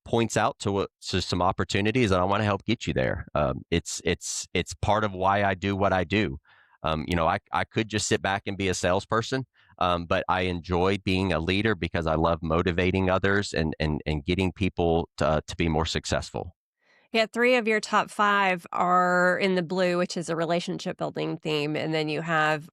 Speaker 2: points out to some opportunities, and I want to help get you there. It's part of why I do what I do. I could just sit back and be a salesperson, but I enjoy being a leader because I love motivating others and getting people to be more successful.
Speaker 1: Yeah, 3 of your top 5 are in the blue, which is a relationship building theme. And then you have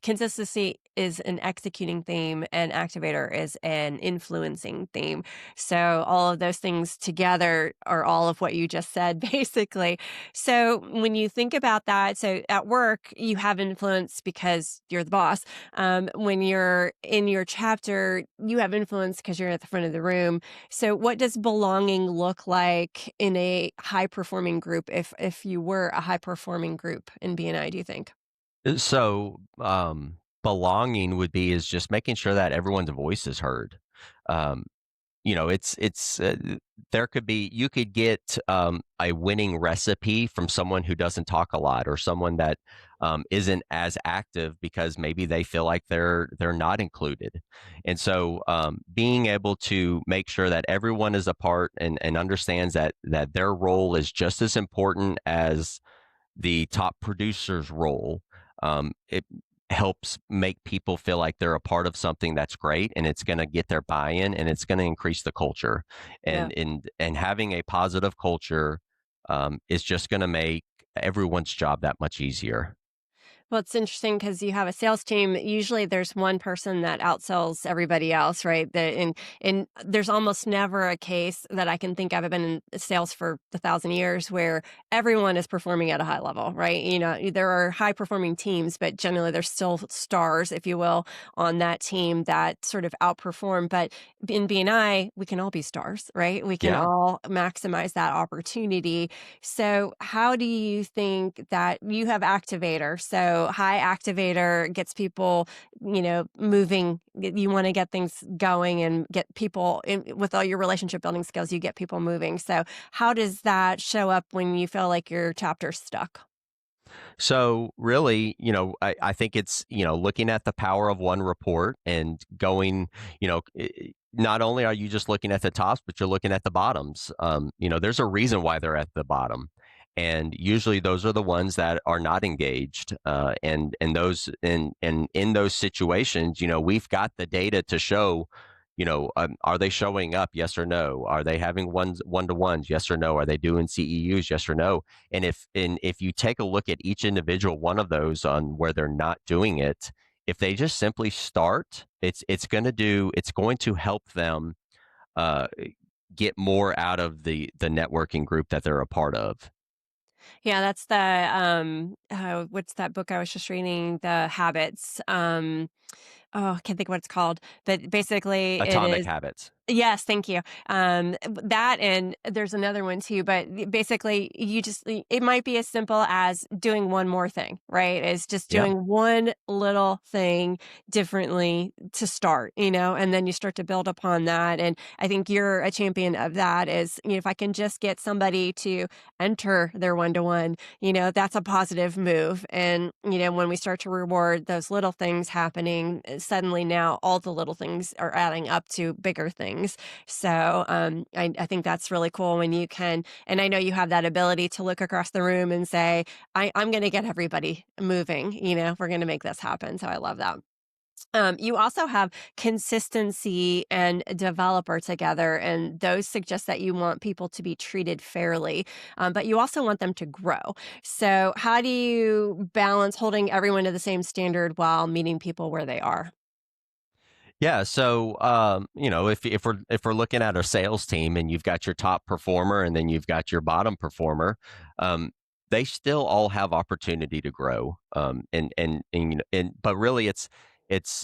Speaker 1: consistency is an executing theme, and activator is an influencing theme. So all of those things together are all of what you just said, basically. So when you think about that, so at work, you have influence because you're the boss. When you're in your chapter, you have influence because you're at the front of the room. So what does belonging look like in a high performing group, if you were a high performing group in BNI, do you think?
Speaker 2: So, belonging would be is just making sure that everyone's voice is heard. Um, it's there could be you could get a winning recipe from someone who doesn't talk a lot, or someone that isn't as active because maybe they feel like they're not included. And so being able to make sure that everyone is a part and understands that their role is just as important as the top producer's role, it helps make people feel like they're a part of something that's great, and it's going to get their buy-in, and it's going to increase the culture.
Speaker 1: Yeah.
Speaker 2: And having a positive culture is just going to make everyone's job that much easier.
Speaker 1: Well, it's interesting because you have a sales team. Usually, there's one person that outsells everybody else, right? And there's almost never a case that I can think of. I've been in sales for 1,000 years where everyone is performing at a high level, right? There are high performing teams, but generally there's still stars, if you will, on that team that sort of outperform. But in BNI, we can all be stars, right? We can
Speaker 2: Yeah.
Speaker 1: all maximize that opportunity. So, how do you think that you have Activator? So, high Activator gets people, moving. You want to get things going and get people with all your relationship building skills, you get people moving. So, how does that show up when you feel like your chapter's stuck?
Speaker 2: So really, I think it's, looking at the power of one report and going, not only are you just looking at the tops, but you're looking at the bottoms. There's a reason why they're at the bottom. And usually those are the ones that are not engaged. And those in those situations, we've got the data to show, are they showing up? Yes or no? Are they having one-to-ones? Yes or no? Are they doing CEUs? Yes or no? And if you take a look at each individual one of those on where they're not doing it, if they just simply start, it's going to help them uh, get more out of the networking group that they're a part of.
Speaker 1: Yeah, that's the what's that book I was just reading? The Habits. Oh, I can't think of what it's called, but basically it
Speaker 2: Atomic
Speaker 1: is.
Speaker 2: habits.
Speaker 1: Yes, thank you. That and there's another one too, but basically it might be as simple as doing one more thing, right? It's just
Speaker 2: Yeah.
Speaker 1: doing one little thing differently to start, and then you start to build upon that. And I think you're a champion of that is, if I can just get somebody to enter their one-to-one, that's a positive move. And, when we start to reward those little things happening, suddenly now all the little things are adding up to bigger things. So I think that's really cool when you can, and I know you have that ability to look across the room and say, I'm going to get everybody moving, we're going to make this happen. So I love that. You also have consistency and developer together, and those suggest that you want people to be treated fairly, but you also want them to grow. So how do you balance holding everyone to the same standard while meeting people where they are?
Speaker 2: Yeah, so if we're looking at a sales team and you've got your top performer and then you've got your bottom performer, um, they still all have opportunity to grow. But really, it's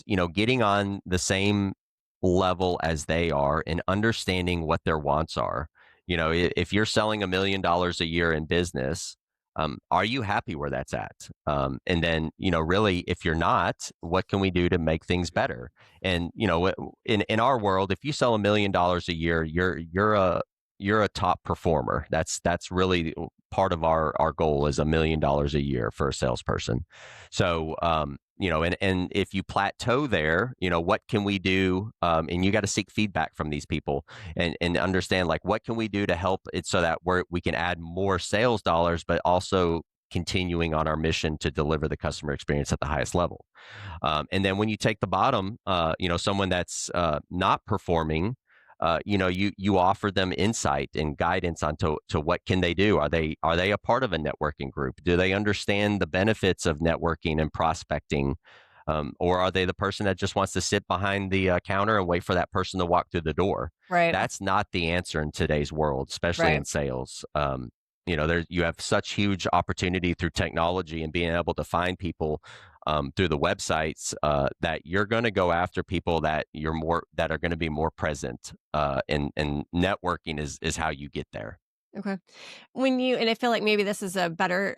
Speaker 2: getting on the same level as they are and understanding what their wants are. If you're selling $1 million a year in business, are you happy where that's at? And then, really, if you're not, what can we do to make things better? And in our world, if you sell $1 million a year, you're a top performer. That's really part of our goal is $1 million a year for a salesperson. So and if you plateau there, what can we do? And you got to seek feedback from these people and understand like what can we do to help it so that we can add more sales dollars, but also continuing on our mission to deliver the customer experience at the highest level. And then when you take the bottom, someone that's not performing, you offer them insight and guidance on to what can they do. Are they a part of a networking group? Do they understand the benefits of networking and prospecting? Or are they the person that just wants to sit behind the counter and wait for that person to walk through the door?
Speaker 1: Right.
Speaker 2: That's not the answer in today's world, especially
Speaker 1: Right.
Speaker 2: in sales. You have such huge opportunity through technology and being able to find people through the websites that you're going to go after people that are going to be more present, and networking is how you get there.
Speaker 1: Okay. When you and I feel like maybe this is a better,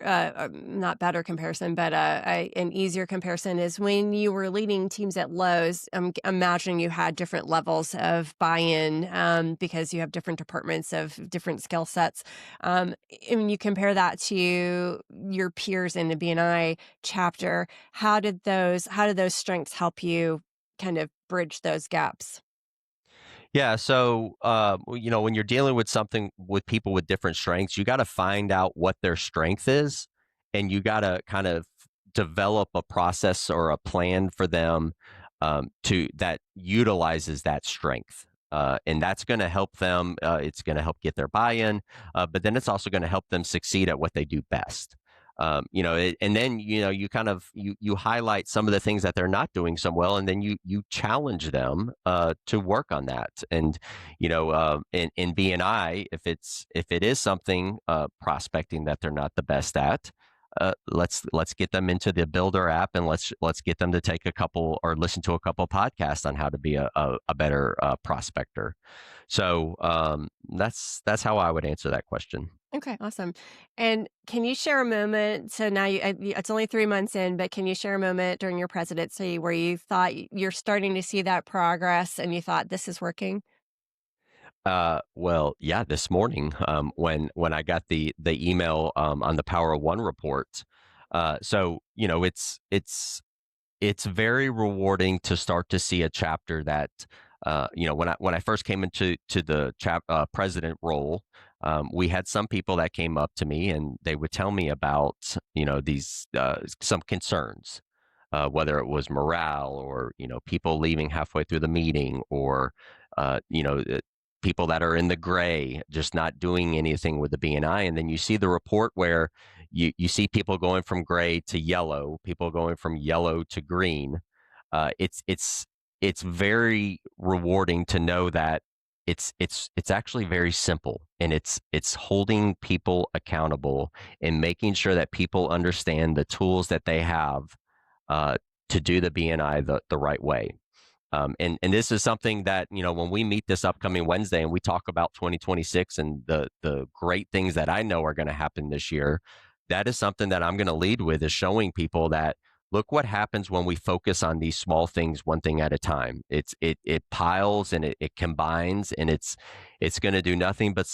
Speaker 1: not better comparison, but an easier comparison is when you were leading teams at Lowe's. I'm imagining you had different levels of buy-in because you have different departments of different skill sets. And when you compare that to your peers in the BNI chapter, how did those strengths help you kind of bridge those gaps?
Speaker 2: Yeah. So, when you're dealing with something with people with different strengths, you got to find out what their strength is, and you got to kind of develop a process or a plan for them to that utilizes that strength. And that's going to help them. It's going to help get their buy-in, but then it's also going to help them succeed at what they do best. And then you kind of you highlight some of the things that they're not doing so well, and then you challenge them to work on that. And in BNI, if it is something prospecting that they're not the best at, let's get them into the Builder app, and let's get them to take a couple or listen to a couple podcasts on how to be a better prospector. So that's how I would answer that question.
Speaker 1: Okay, awesome. And can you share a moment? So now it's only 3 months in, but can you share a moment during your presidency where you thought you're starting to see that progress and you thought this is working?
Speaker 2: Well, yeah, this morning, when I got the email on the Power of One report. So it's very rewarding to start to see a chapter that when I first came into the president role. We had some people that came up to me and they would tell me about these some concerns, whether it was morale or people leaving halfway through the meeting, or people that are in the gray, just not doing anything with the BNI. And then you see the report where you see people going from gray to yellow, people going from yellow to green. It's very rewarding to know that it's actually very simple, and it's holding people accountable and making sure that people understand the tools that they have uh, to do the BNI the right way. And this is something that, when we meet this upcoming Wednesday and we talk about 2026 and the great things that I know are going to happen this year, that is something that I'm going to lead with, is showing people that look what happens when we focus on these small things, one thing at a time. It piles and it combines, and it's going to do nothing but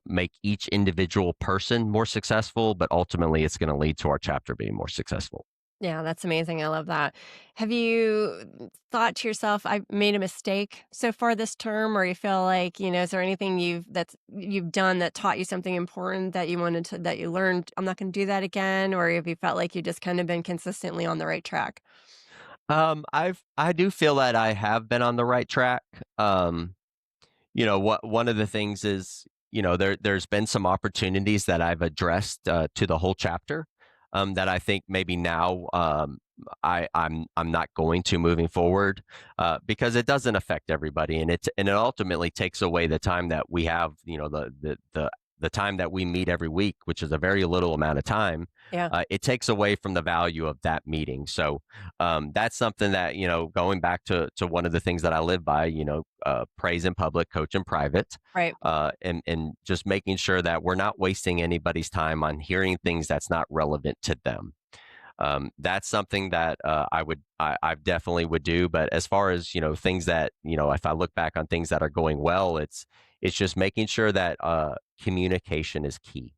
Speaker 2: make each individual person more successful, but ultimately it's going to lead to our chapter being more successful.
Speaker 1: Yeah, that's amazing. I love that. Have you thought to yourself, "I made a mistake so far this term," or you feel like, is there anything you've done that taught you something important that that you learned, "I'm not going to do that again," or have you felt like you just kind of been consistently on the right track?
Speaker 2: I do feel that I have been on the right track. What one of the things is, there's been some opportunities that I've addressed to the whole chapter, that I think maybe now I'm not going to moving forward, because it doesn't affect everybody, and it ultimately takes away the time that we have, the time that we meet every week, which is a very little amount of time.
Speaker 1: Yeah,
Speaker 2: It takes away from the value of that meeting. So that's something that, going back to one of the things that I live by, praise in public, coach in private,
Speaker 1: right.
Speaker 2: and just making sure that we're not wasting anybody's time on hearing things that's not relevant to them. That's something that I definitely would do. But as far as things that, if I look back on things that are going well, it's just making sure that communication is key.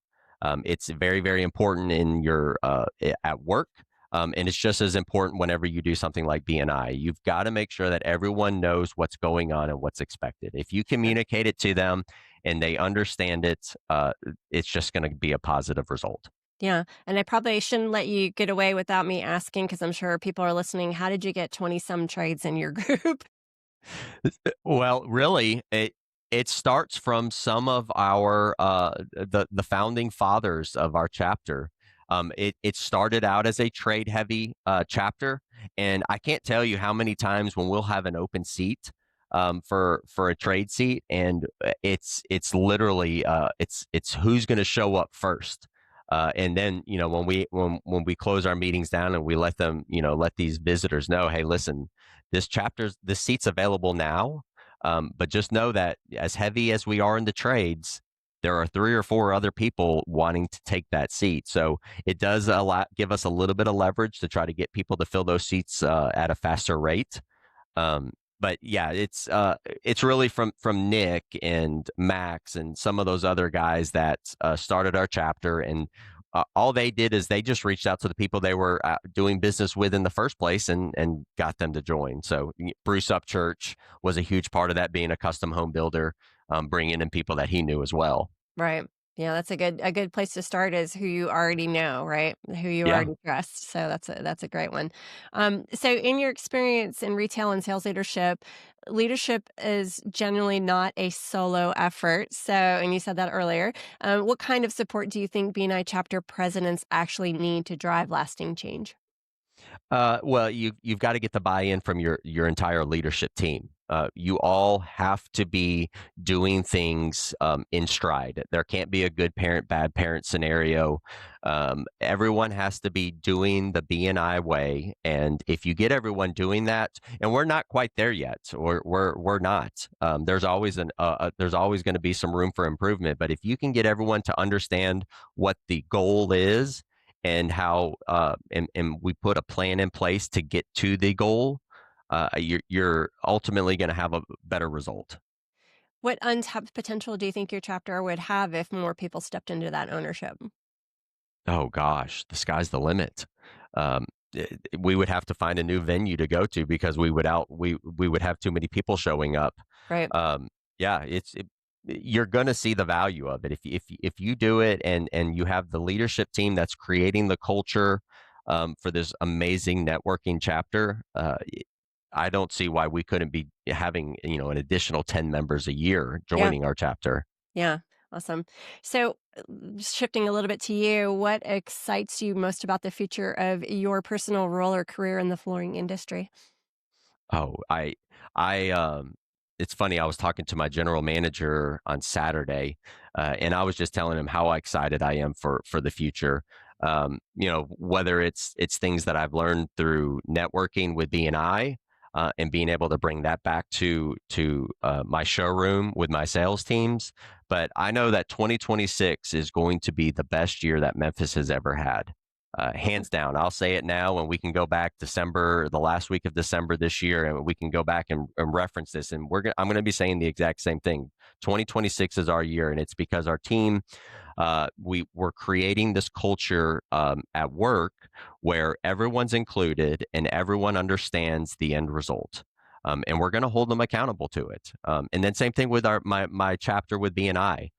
Speaker 2: It's very, very important in your at work. And it's just as important whenever you do something like BNI. You've got to make sure that everyone knows what's going on and what's expected. If you communicate it to them and they understand it, it's just going to be a positive result.
Speaker 1: Yeah, and I probably shouldn't let you get away without me asking because I'm sure people are listening. How did you get 20 some trades in your group?
Speaker 2: Well, really, it starts from some of our the founding fathers of our chapter. It started out as a trade heavy chapter, and I can't tell you how many times when we'll have an open seat for a trade seat, and it's literally it's who's going to show up first. And then when we close our meetings down and we let them let these visitors know, hey, listen, this seat's available now, but just know that as heavy as we are in the trades, there are 3 or 4 other people wanting to take that seat. So it does give us a little bit of leverage to try to get people to fill those seats at a faster rate. Um, but yeah, it's really from Nick and Max and some of those other guys that started our chapter, and all they did is they just reached out to the people they were doing business with in the first place and got them to join. So Bruce Upchurch was a huge part of that, being a custom home builder, bringing in people that he knew as well.
Speaker 1: Right. Yeah, that's a good place to start is who you already know, right? Who you
Speaker 2: Yeah.
Speaker 1: already trust. So that's a great one. So in your experience in retail and sales leadership, leadership is generally not a solo effort. So, and you said that earlier. What kind of support do you think BNI chapter presidents actually need to drive lasting change?
Speaker 2: Well, you've got to get the buy-in from your entire leadership team. You all have to be doing things in stride. There can't be a good parent, bad parent scenario. Everyone has to be doing the BNI way, and if you get everyone doing that, and we're not quite there yet, or we're not. There's always going to be some room for improvement. But if you can get everyone to understand what the goal is and how and we put a plan in place to get to the goal, you're ultimately going to have a better result.
Speaker 1: What untapped potential do you think your chapter would have if more people stepped into that ownership?
Speaker 2: Oh gosh, the sky's the limit. Um, we would have to find a new venue to go to because we would have too many people showing up.
Speaker 1: Right.
Speaker 2: Um, yeah, you're going to see the value of it if you do it, and you have the leadership team that's creating the culture for this amazing networking chapter. I don't see why we couldn't be having an additional 10 members a year
Speaker 1: Yeah.
Speaker 2: joining our chapter.
Speaker 1: Yeah. Awesome. So, shifting a little bit to you, what excites you most about the future of your personal role or career in the flooring industry?
Speaker 2: Oh, it's funny. I was talking to my general manager on Saturday, and I was just telling him how excited I am for the future. Whether it's things that I've learned through networking with BNI, and being able to bring that back to my showroom with my sales teams. But I know that 2026 is going to be the best year that Memphis has ever had. Hands down. I'll say it now, and we can go back the last week of December this year, and we can go back and reference this. And I'm going to be saying the exact same thing. 2026 is our year, and it's because our team, we're creating this culture at work where everyone's included and everyone understands the end result. And we're going to hold them accountable to it. And then same thing with my chapter with BNI.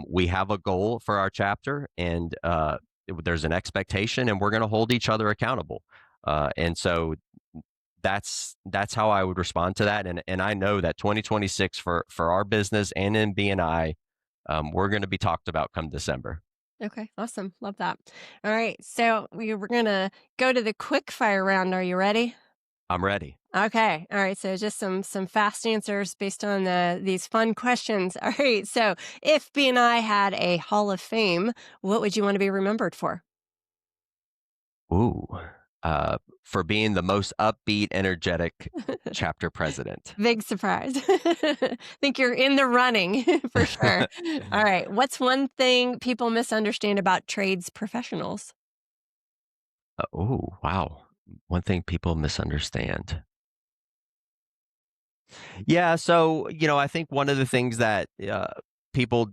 Speaker 2: We have a goal for our chapter, and there's an expectation, and we're going to hold each other accountable. And so that's how I would respond to that. And I know that 2026 for our business and in BNI, we're going to be talked about come December.
Speaker 1: Okay, awesome. Love that. All right, so we're gonna go to the quick fire round. Are you ready?
Speaker 2: I'm ready.
Speaker 1: Okay. All right. So just some fast answers based on these fun questions. All right. So if BNI had a Hall of Fame, what would you want to be remembered for?
Speaker 2: Ooh, for being the most upbeat, energetic chapter president.
Speaker 1: Big surprise. Think you're in the running for sure. All right. What's one thing people misunderstand about trades professionals?
Speaker 2: Oh, wow. One thing people misunderstand. Yeah, so, I think one of the things that people,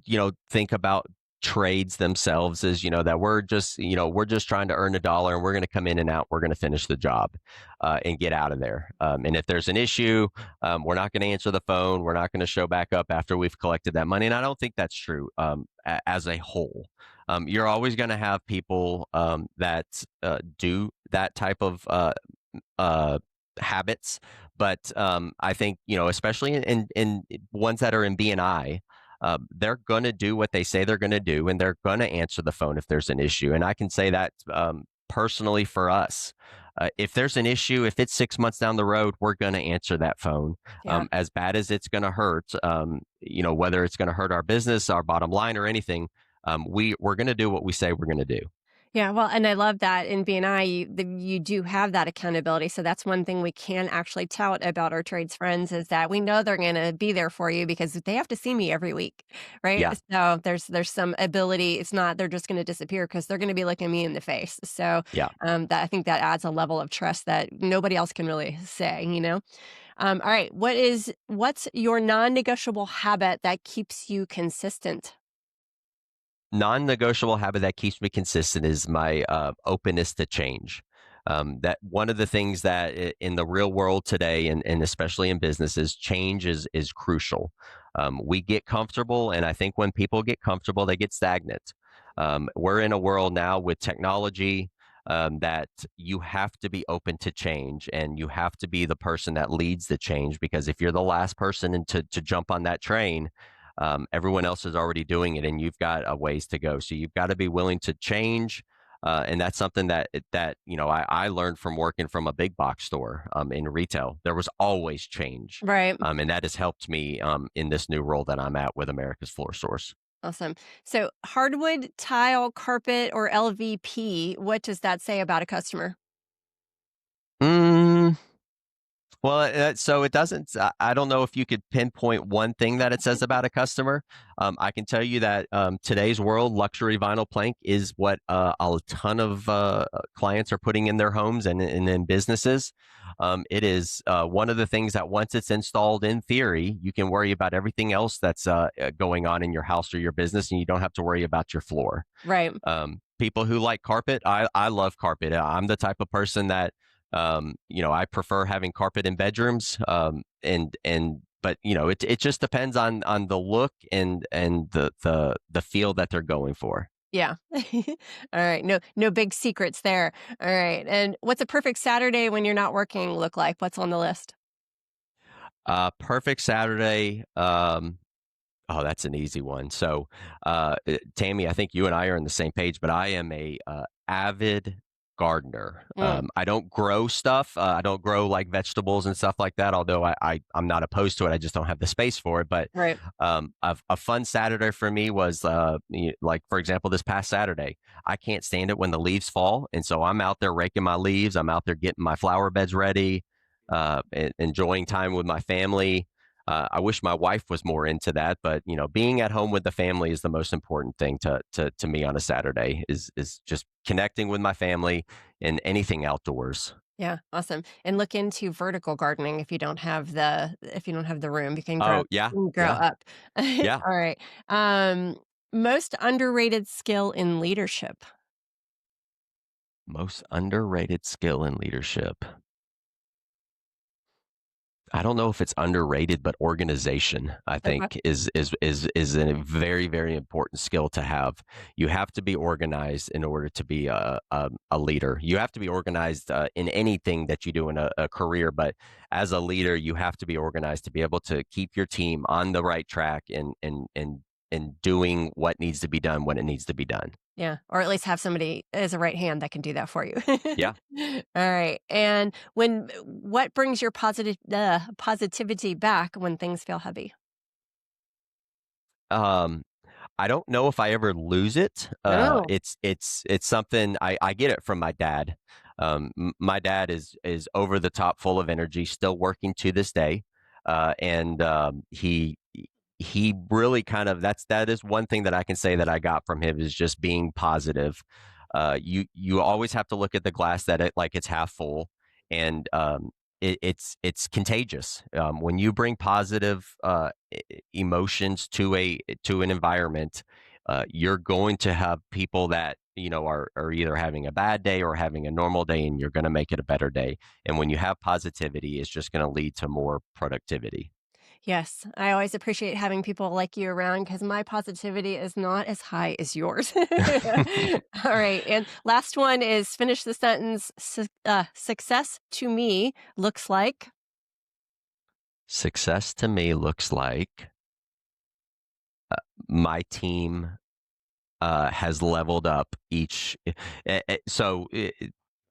Speaker 2: think about trades themselves is, that we're just trying to earn a dollar, and we're going to come in and out. We're going to finish the job and get out of there. And if there's an issue, we're not going to answer the phone. We're not going to show back up after we've collected that money. And I don't think that's true as a whole. You're always going to have people that do that type of habits. But I think, especially in ones that are in BNI, they're going to do what they say they're going to do, and they're going to answer the phone if there's an issue. And I can say that personally for us. If there's an issue, if it's 6 months down the road, we're going to answer that phone.
Speaker 1: Yeah.
Speaker 2: As bad as it's going to hurt, whether it's going to hurt our business, our bottom line, or anything, we're going to do what we say we're going to do.
Speaker 1: Yeah, well, and I love that in BNI, you do have that accountability. So that's one thing we can actually tout about our trades friends is that we know they're going to be there for you because they have to see me every week, right?
Speaker 2: Yeah,
Speaker 1: So there's some ability. It's not they're just going to disappear because they're going to be looking me in the face. So
Speaker 2: yeah.
Speaker 1: that I think that adds a level of trust that nobody else can really say. All right, what's your non-negotiable habit that keeps you consistent?
Speaker 2: Non-negotiable habit that keeps me consistent is my openness to change. That one of the things that in the real world today, and especially in businesses, change is crucial. We get comfortable, and I think when people get comfortable, they get stagnant. We're in a world now with technology that you have to be open to change, and you have to be the person that leads the change. Because if you're the last person to jump on that train, everyone else is already doing it, and you've got a ways to go. So you've got to be willing to change, and that's something that I learned from working from a big box store in retail. There was always change,
Speaker 1: Right.
Speaker 2: and that has helped me in this new role that I'm at with America's Floor Source.
Speaker 1: Awesome. So hardwood, tile, carpet, or LVP, what does that say about a customer?
Speaker 2: Mm, Well, so it doesn't. I don't know if you could pinpoint one thing that it says about a customer. I can tell you that today's world, luxury vinyl plank is what a ton of clients are putting in their homes and in businesses. It is one of the things that once it's installed, in theory, you can worry about everything else that's going on in your house or your business, and you don't have to worry about your floor.
Speaker 1: Right.
Speaker 2: People who like carpet, I love carpet. I'm the type of person that I prefer having carpet in bedrooms. But it just depends on the look and the feel that they're going for.
Speaker 1: Yeah. All right. No big secrets there. All right. And what's a perfect Saturday when you're not working look like? What's on the list?
Speaker 2: Perfect Saturday. Oh, that's an easy one. So, Tammy, I think you and I are on the same page, but I am a avid gardener.
Speaker 1: Mm,
Speaker 2: I don't grow stuff. I don't grow like vegetables and stuff like that. Although I'm not opposed to it. I just don't have the space for it. But
Speaker 1: right.
Speaker 2: a fun Saturday for me was like, for example, this past Saturday. I can't stand it when the leaves fall, and so I'm out there raking my leaves. I'm out there getting my flower beds ready, enjoying time with my family. I wish my wife was more into that, but being at home with the family is the most important thing to me on a Saturday. Is just connecting with my family and anything outdoors.
Speaker 1: Yeah. Awesome. And look into vertical gardening if you don't have the room,
Speaker 2: Oh yeah,
Speaker 1: you can grow
Speaker 2: yeah,
Speaker 1: up.
Speaker 2: yeah.
Speaker 1: All right. Um, most underrated skill in leadership.
Speaker 2: Most underrated skill in leadership. I don't know if it's underrated, but organization, I
Speaker 1: Okay.
Speaker 2: think, is a very, very important skill to have. You have to be organized in order to be a leader. You have to be organized in anything that you do in a career, but as a leader, you have to be organized to be able to keep your team on the right track and doing what needs to be done when it needs to be done.
Speaker 1: Yeah, or at least have somebody as a right hand that can do that for you.
Speaker 2: Yeah.
Speaker 1: All right, and what brings your positivity back when things feel heavy?
Speaker 2: Um, I don't know if I ever lose it.
Speaker 1: Oh,
Speaker 2: It's something I get it from my dad. My dad is over the top, full of energy, still working to this day, and he really kind of that is one thing that I can say that I got from him is just being positive. You always have to look at the glass like it's half full, and it's contagious. When you bring positive emotions to an environment, you're going to have people that are either having a bad day or having a normal day, and you're going to make it a better day. And when you have positivity, it's just going to lead to more productivity.
Speaker 1: yes, I always appreciate having people like you around because my positivity is not as high as yours. All right, and last one is finish the sentence. Success to me looks like.
Speaker 2: Success to me looks like my team has leveled up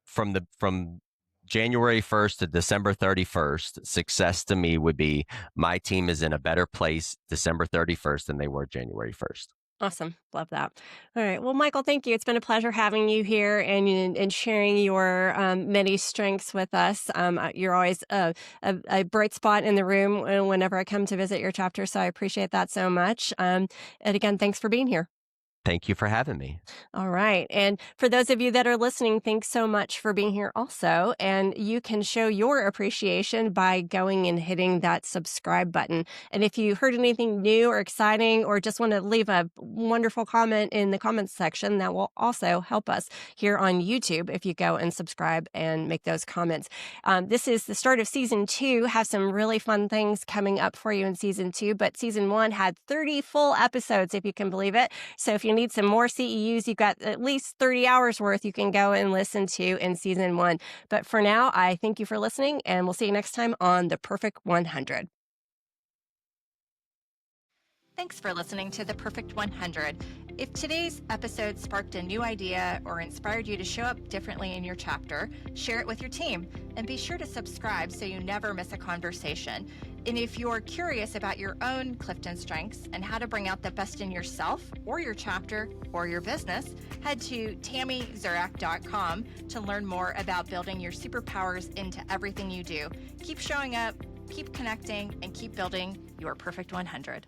Speaker 2: from January 1st to December 31st, success to me would be my team is in a better place December 31st than they were January 1st.
Speaker 1: Awesome. Love that. All right. Well, Michael, thank you. It's been a pleasure having you here and sharing your many strengths with us. You're always a bright spot in the room whenever I come to visit your chapter. So I appreciate that so much. And again, thanks for being here.
Speaker 2: Thank you for having me.
Speaker 1: All right. And for those of you that are listening, thanks so much for being here also. And you can show your appreciation by going and hitting that subscribe button. And if you heard anything new or exciting, or just want to leave a wonderful comment in the comments section, that will also help us here on YouTube if you go and subscribe and make those comments. This is the start of season 2. Have some really fun things coming up for you in season 2. But season 1 had 30 full episodes, if you can believe it. So if you need some more CEUs, you've got at least 30 hours worth you can go and listen to in season 1. But for now, I thank you for listening, and we'll see you next time on The Perfect 100.
Speaker 3: Thanks for listening to The Perfect 100. If today's episode sparked a new idea or inspired you to show up differently in your chapter, share it with your team. And be sure to subscribe so you never miss a conversation. And if you're curious about your own CliftonStrengths and how to bring out the best in yourself or your chapter or your business, head to TammyZurak.com to learn more about building your superpowers into everything you do. Keep showing up, keep connecting, and keep building your Perfect 100.